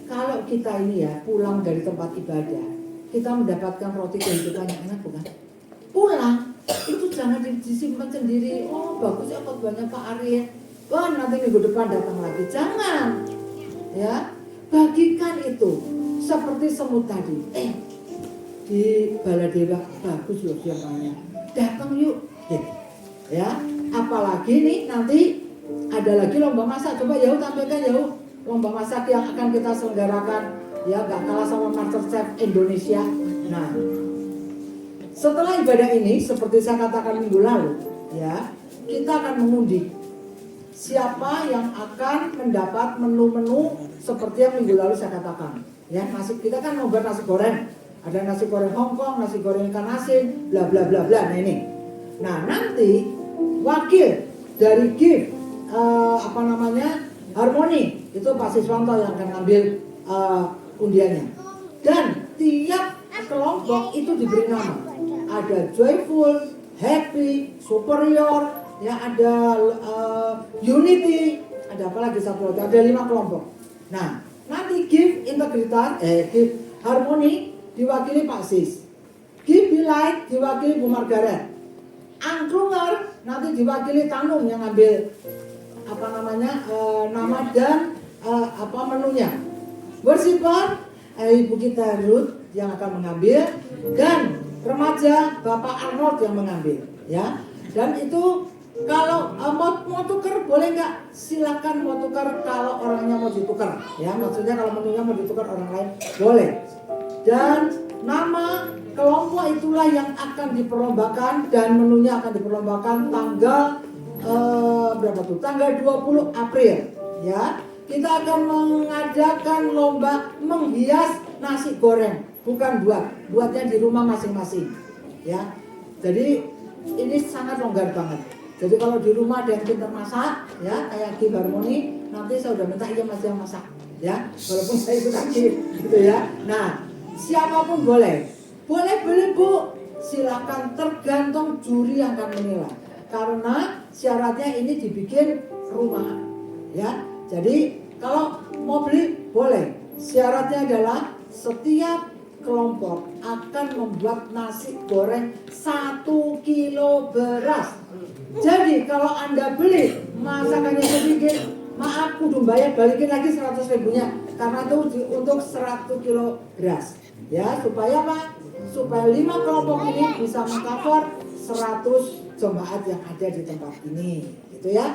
Kalau kita ini ya pulang dari tempat ibadah, kita mendapatkan roti kehidupan yang enak bukan? Pulang, itu jangan disimpan sendiri. Oh bagus ya khotbahnya Pak Arya. Wah nanti minggu depan datang lagi. Jangan. Ya, bagikan itu. Seperti semut tadi. Di Baladewa bagus loh siapanya. Datang yuk. Ya, apalagi nih nanti ada lagi lomba masak. Coba Yau tampilkan Yau. Lomba masak yang akan kita selenggarakan, ya gak kalah sama MasterChef Indonesia. Nah, setelah ibadah ini, seperti saya katakan minggu lalu, ya kita akan mengundi siapa yang akan mendapat menu-menu seperti yang minggu lalu saya katakan. Ya, nasi kita kan mau buat nasi goreng, ada nasi goreng Hongkong, nasi goreng ikan asin, bla bla bla bla. Nah ini, nah nanti wakil dari GIF Harmoni itu Pak Siswanto yang akan ngambil undiannya. Dan tiap kelompok itu diberi nama. Ada joyful, happy, superior, ya ada unity, ada apa lagi satu lagi, ada 5 kelompok. Nah, nanti give integritas, give harmoni diwakili Pak Sis. Give delight diwakili Bu Margaret. Angkrunger nanti diwakili Tanum yang ngambil nama dan menunya. Worshipper Ibu kita Ruth yang akan mengambil, dan remaja Bapak Arnold yang mengambil, ya. Dan itu kalau mau tukar boleh nggak? Silakan mau tukar kalau orangnya mau ditukar, ya. Maksudnya kalau menunya mau ditukar orang lain boleh. Dan nama kelompok itulah yang akan diperlombakan dan menunya akan diperlombakan tanggal tanggal 20 April, ya. Kita akan mengadakan lomba menghias nasi goreng, bukan buatnya di rumah masing-masing, ya. Jadi ini sangat longgar banget. Jadi kalau di rumah ada yang pintar masak, ya kayak Kim Harmoni, nanti saya udah minta Mas yang masak, ya. Walaupun saya ikut aktif, gitu ya. Nah, siapapun boleh beli Bu, silakan, tergantung juri yang akan menilai. Karena syaratnya ini dibikin rumah, ya. Jadi kalau mau beli boleh. Syaratnya adalah setiap kelompok akan membuat nasi goreng 1 kilo beras. Jadi kalau Anda beli masakannya sedikit, maaf kudu bayar, balikin lagi 100 ribunya. Karena itu untuk 100 kilo beras. Ya, supaya apa? Supaya 5 kelompok ini bisa mengcover 100 jemaat yang ada di tempat ini, gitu ya.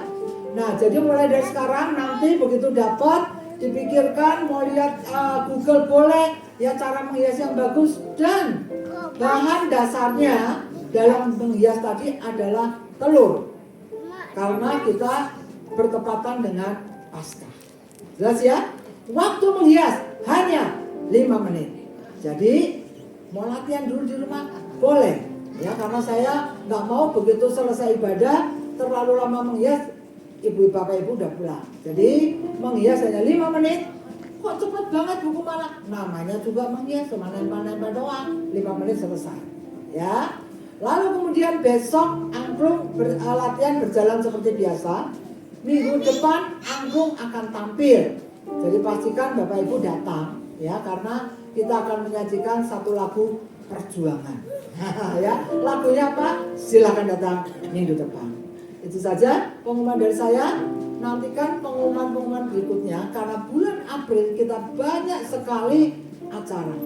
Nah, jadi mulai dari sekarang nanti begitu dapat dipikirkan, mau lihat Google boleh, ya cara menghias yang bagus, dan bahan dasarnya dalam menghias tadi adalah telur. Karena kita bertepatan dengan Paskah. Jelas ya? Waktu menghias hanya 5 menit. Jadi mau latihan dulu di rumah boleh. Ya, karena saya nggak mau begitu selesai ibadah terlalu lama menghias, ibu bapak ibu udah pulang. Jadi menghias hanya 5 menit, kok cepet banget buku malam? Namanya juga menghias, cuma nempel-nempel doang, 5 menit selesai. Ya. Lalu kemudian besok angklung latihan berjalan seperti biasa. Minggu depan angklung akan tampil. Jadi pastikan Bapak Ibu datang ya, karena kita akan menyajikan satu lagu perjuangan. Ya, lagunya apa? Silakan datang minggu depan. Itu saja pengumuman dari saya. Nantikan pengumuman-pengumuman berikutnya karena bulan April kita banyak sekali acara,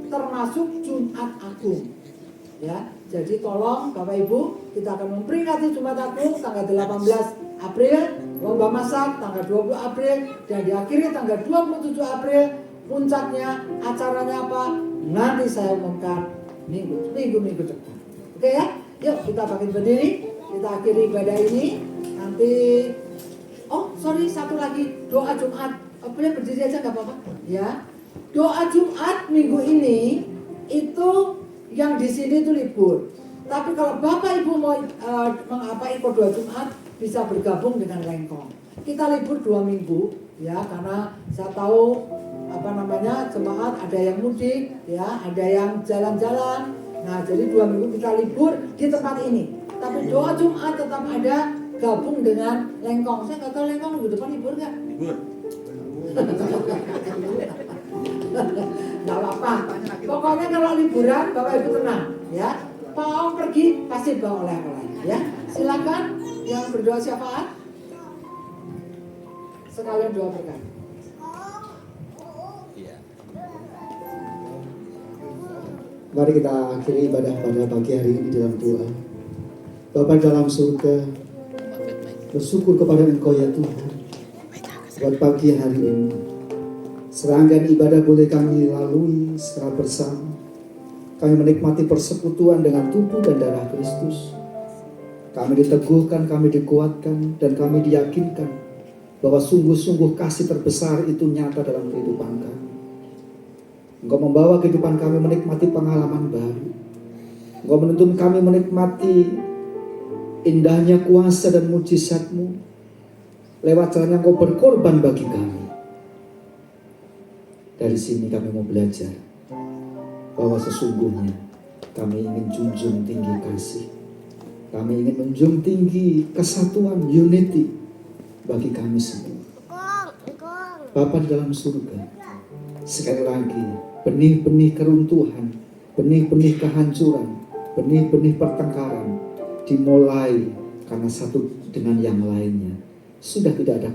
termasuk Jumat Agung. Ya, jadi tolong Bapak Ibu, kita akan memperingati Jumat Agung tanggal 18 April, lomba masak tanggal 20 April, dan diakhiri tanggal 27 April. Puncaknya acaranya apa? Nanti saya umumkan minggu depan. Oke ya? Yuk kita bangkit berdiri, kita akhiri ibadah ini. Nanti satu lagi, doa Jumat. Boleh berdiri aja nggak apa-apa? Ya. Doa Jumat minggu ini itu yang di sini itu libur. Tapi kalau Bapak Ibu mau ikut doa Jumat, bisa bergabung dengan Lengkong. Kita libur 2 minggu ya, karena saya tahu jemaat ada yang mudik ya, ada yang jalan-jalan. Nah, jadi 2 minggu kita libur di tempat ini. Tapi doa Jumat tetap ada, gabung dengan Lengkong. Saya nggak tahu Lengkong minggu depan libur nggak? Libur. Nggak apa-apa. Pokoknya kalau liburan Bapak Ibu tenang ya. Mau pergi pasti bawa oleh-oleh ya. Silakan yang berdoa syafaat. Sekalian doa berkat. Mari kita akhiri ibadah pada pagi hari ini dalam doa. Bapa dalam surga, bersyukur kepada Engkau ya Tuhan, buat pagi hari ini. Serangkaian ibadah boleh kami lalui secara bersama. Kami menikmati persekutuan dengan tubuh dan darah Kristus. Kami diteguhkan, kami dikuatkan, dan kami diyakinkan bahwa sungguh-sungguh kasih terbesar itu nyata dalam kehidupan kami. Engkau membawa kehidupan kami menikmati pengalaman baru. Engkau menuntun kami menikmati indahnya kuasa dan mujizat-Mu. Lewat caranya Engkau berkorban bagi kami. Dari sini kami mau belajar bahwa sesungguhnya kami ingin junjung tinggi kasih. Kami ingin menjunjung tinggi kesatuan, unity bagi kami semua. Bapa di dalam surga, sekali lagi benih-benih keruntuhan, benih-benih kehancuran, benih-benih pertengkaran dimulai karena satu dengan yang lainnya. Sudah tidak ada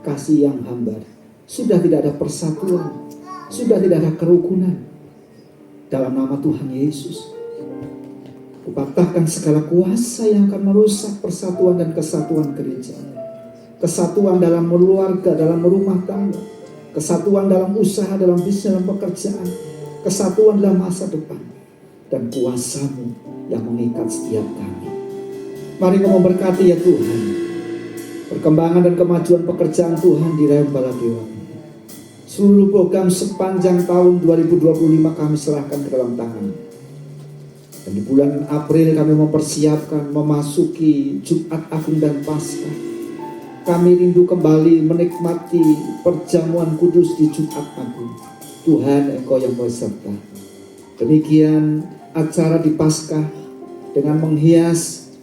kasih yang hambar. Sudah tidak ada persatuan, sudah tidak ada kerukunan. Dalam nama Tuhan Yesus, kupatahkan segala kuasa yang akan merusak persatuan dan kesatuan gereja. Kesatuan dalam keluarga, dalam rumah tangga. Kesatuan dalam usaha, dalam bisnis, dalam pekerjaan. Kesatuan dalam masa depan. Dan kuasa-Mu yang mengikat setiap kami. Mari Kau memberkati ya Tuhan. Perkembangan dan kemajuan pekerjaan Tuhan di Rayon Baladewa. Seluruh program sepanjang tahun 2025 kami serahkan ke dalam tangan. Dan di bulan April kami mempersiapkan memasuki Jumat Agung dan Paskah. Kami rindu kembali menikmati perjamuan kudus di Jumat Agung. Tuhan Engkau yang berserta. Demikian acara di Paskah dengan menghias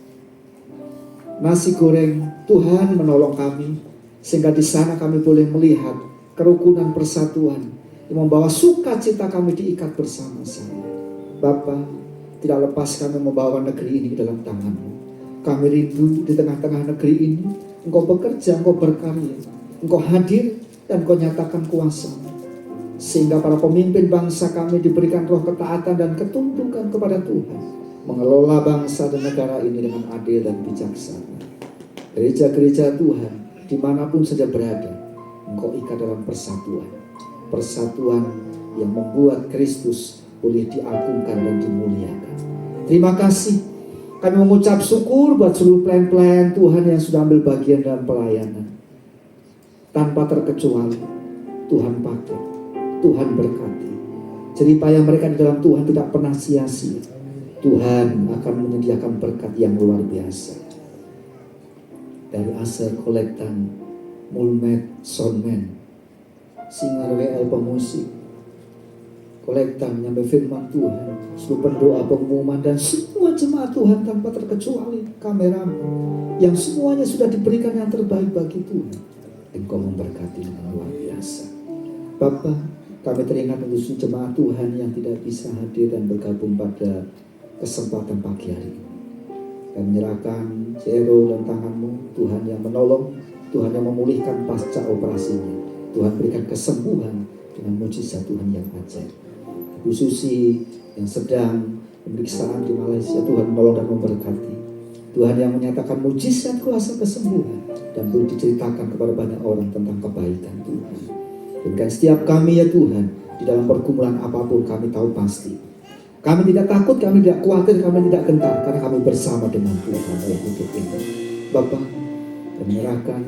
nasi goreng. Tuhan menolong kami sehingga di sana kami boleh melihat kerukunan persatuan yang membawa sukacita kami diikat bersama-sama. Bapa, tidak lepas kami membawa negeri ini ke dalam tangan-Mu. Kami rindu di tengah-tengah negeri ini Engkau bekerja, Engkau berkarya, Engkau hadir dan Engkau nyatakan kuasa-Mu. Sehingga para pemimpin bangsa kami diberikan roh ketaatan dan ketundukan kepada Tuhan, mengelola bangsa dan negara ini dengan adil dan bijaksana. Gereja-gereja Tuhan dimanapun saja berada, Engkau ikat dalam persatuan. Persatuan yang membuat Kristus boleh diagungkan dan dimuliakan. Terima kasih. Kami mengucap syukur buat seluruh pelayan-pelayan Tuhan yang sudah ambil bagian dalam pelayanan. Tanpa terkecuali, Tuhan pakai, Tuhan berkati. Jeripaya mereka di dalam Tuhan tidak pernah sia-sia. Tuhan akan menyediakan berkat yang luar biasa. Dari Aser Kolektan, Mulmet, Sonmen, singa WL pemusik, kolektor nyampe firman Tuhan, seluruh pendoa, pengumuman, dan semua jemaat Tuhan tanpa terkecuali kameramen yang semuanya sudah diberikan yang terbaik bagi Tuhan. Engkau memberkati dengan luar biasa. Bapa, kami teringat untuk jemaat Tuhan yang tidak bisa hadir dan bergabung pada kesempatan pagi hari ini. Kami menyerahkan Jero dan tangan-Mu, Tuhan yang menolong, Tuhan yang memulihkan pasca operasinya. Tuhan berikan kesembuhan dengan mujizat Tuhan yang ajaib. Bu Susi yang sedang pemeriksaan di Malaysia, Tuhan menolong dan memberkati. Tuhan yang menyatakan mujizat kuasa kesembuhan dan boleh diceritakan kepada banyak orang tentang kebaikan Tuhan. Dan setiap kami ya Tuhan, di dalam pergumulan apapun kami tahu pasti kami tidak takut, kami tidak khawatir, kami tidak gentar, karena kami bersama dengan Tuhan dalam hidup ini. Bapak, kami menyerahkan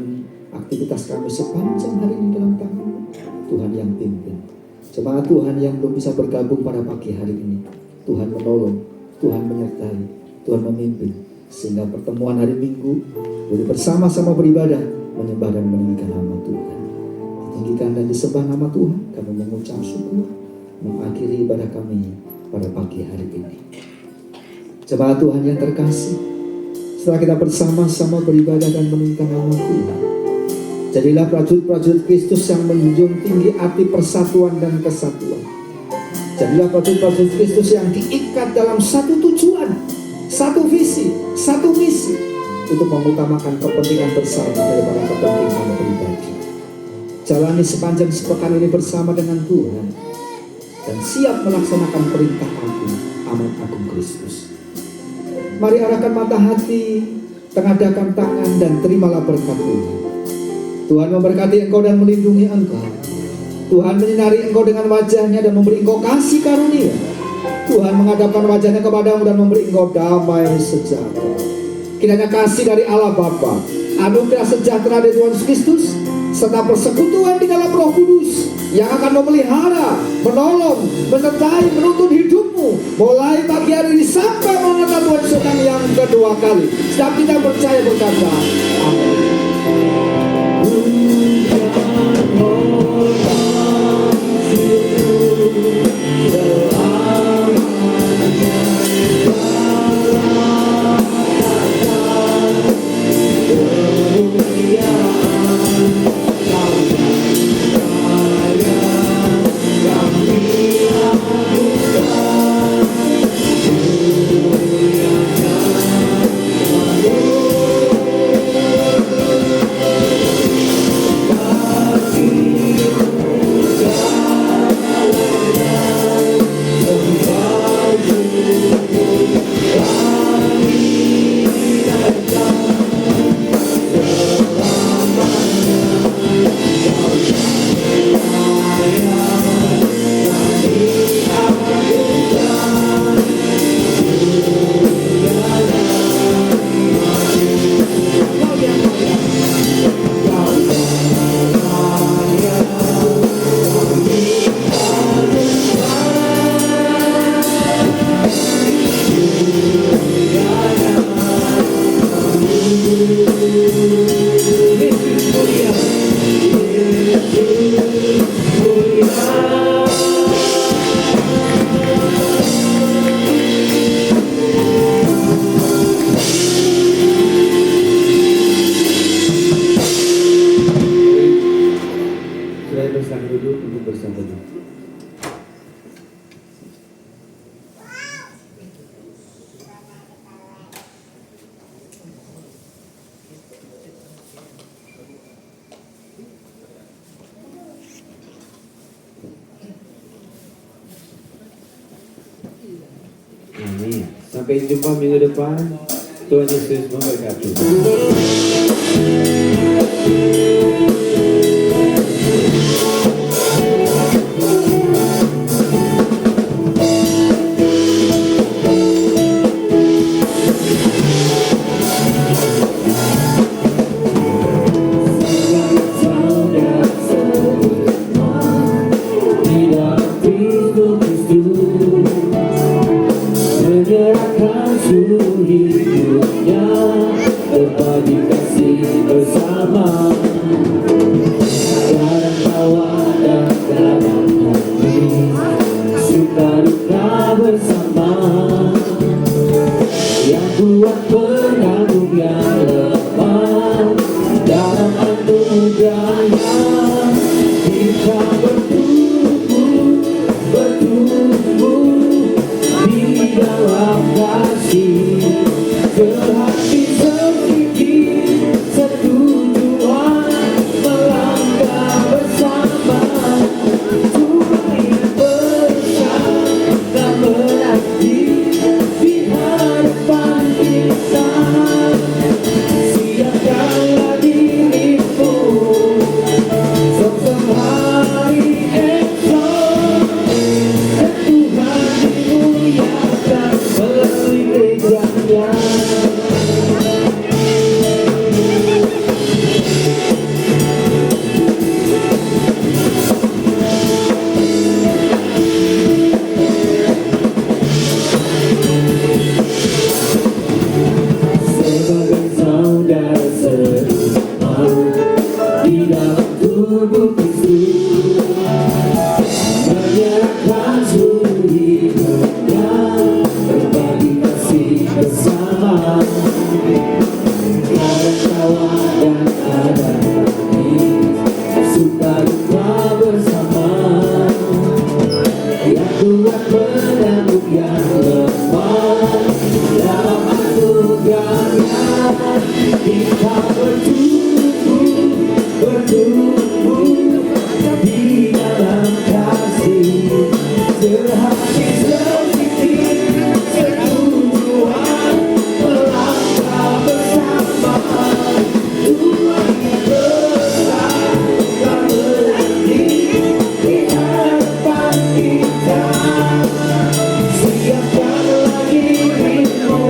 aktivitas kami sepanjang hari ini dalam tangan-Mu. Tuhan yang pimpin. Jemaat Tuhan yang belum bisa bergabung pada pagi hari ini, Tuhan menolong, Tuhan menyertai, Tuhan memimpin, sehingga pertemuan hari Minggu boleh bersama-sama beribadah, menyembah dan meninggikan nama Tuhan. Ditinggikan dan disembah nama Tuhan, kami mengucap syukur, mengakhiri ibadah kami pada pagi hari ini. Jemaat Tuhan yang terkasih, setelah kita bersama-sama beribadah dan meninggikan nama Tuhan, jadilah prajurit-prajurit Kristus yang menjunjung tinggi arti persatuan dan kesatuan. Jadilah prajurit-prajurit Kristus yang diikat dalam satu tujuan, satu visi, satu misi, untuk mengutamakan kepentingan bersama daripada kepentingan pribadi. Jalani sepanjang sepekan ini bersama dengan Tuhan dan siap melaksanakan perintah agung, amanat agung Kristus. Mari arahkan mata hati, tengadakan tangan, dan terimalah berkat Tuhan. Tuhan memberkati engkau dan melindungi engkau. Tuhan menyinari engkau dengan wajahnya dan memberi engkau kasih karunia. Tuhan menghadapkan wajahnya kepadamu dan memberi engkau damai sejahtera. Kiranya kasih dari Allah Bapa, anugerah sejahtera dari Tuhan Yesus Kristus, serta persekutuan di dalam Roh Kudus yang akan memelihara, menolong, menyertai, menuntun hidupmu mulai pagi hari ini sampai mengenal Tuhan Yesus yang kedua kali. Setiap kita percaya berkata, amin. Amin. Sampai jumpa minggu depan. Tuhan Yesus memberkati. Menyerahkan seluruh hidupnya, berbagi kasih bersama, dan tawa bertumbuh di dalam kasih, sehati sedikit setujuan, melangkah bersama. Tuhan yang besar tak berhenti di hadapan kita. Siapkanlah dirimu,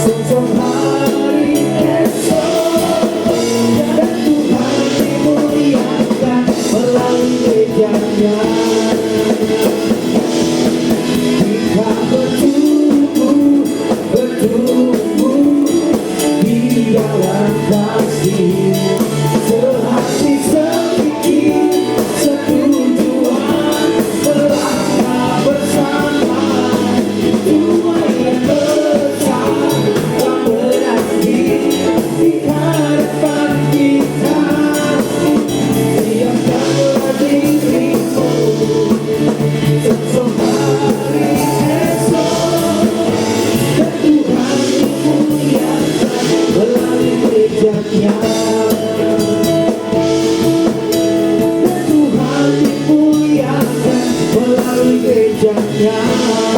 sosok hari esok, dan Tuhan dimuliakan melalui gerejanya. Kita bertumbuh di dalam kasih, sehati sedikit setujuan, melangkah bersama. Tuhan yang besar tak berhenti di hadapan kita. Siapkanlah dirimu, sosok hari esok, dan Tuhan dimuliakan melalui gerejanya. Dan Tuhan dimuliakan melalui gerejanya.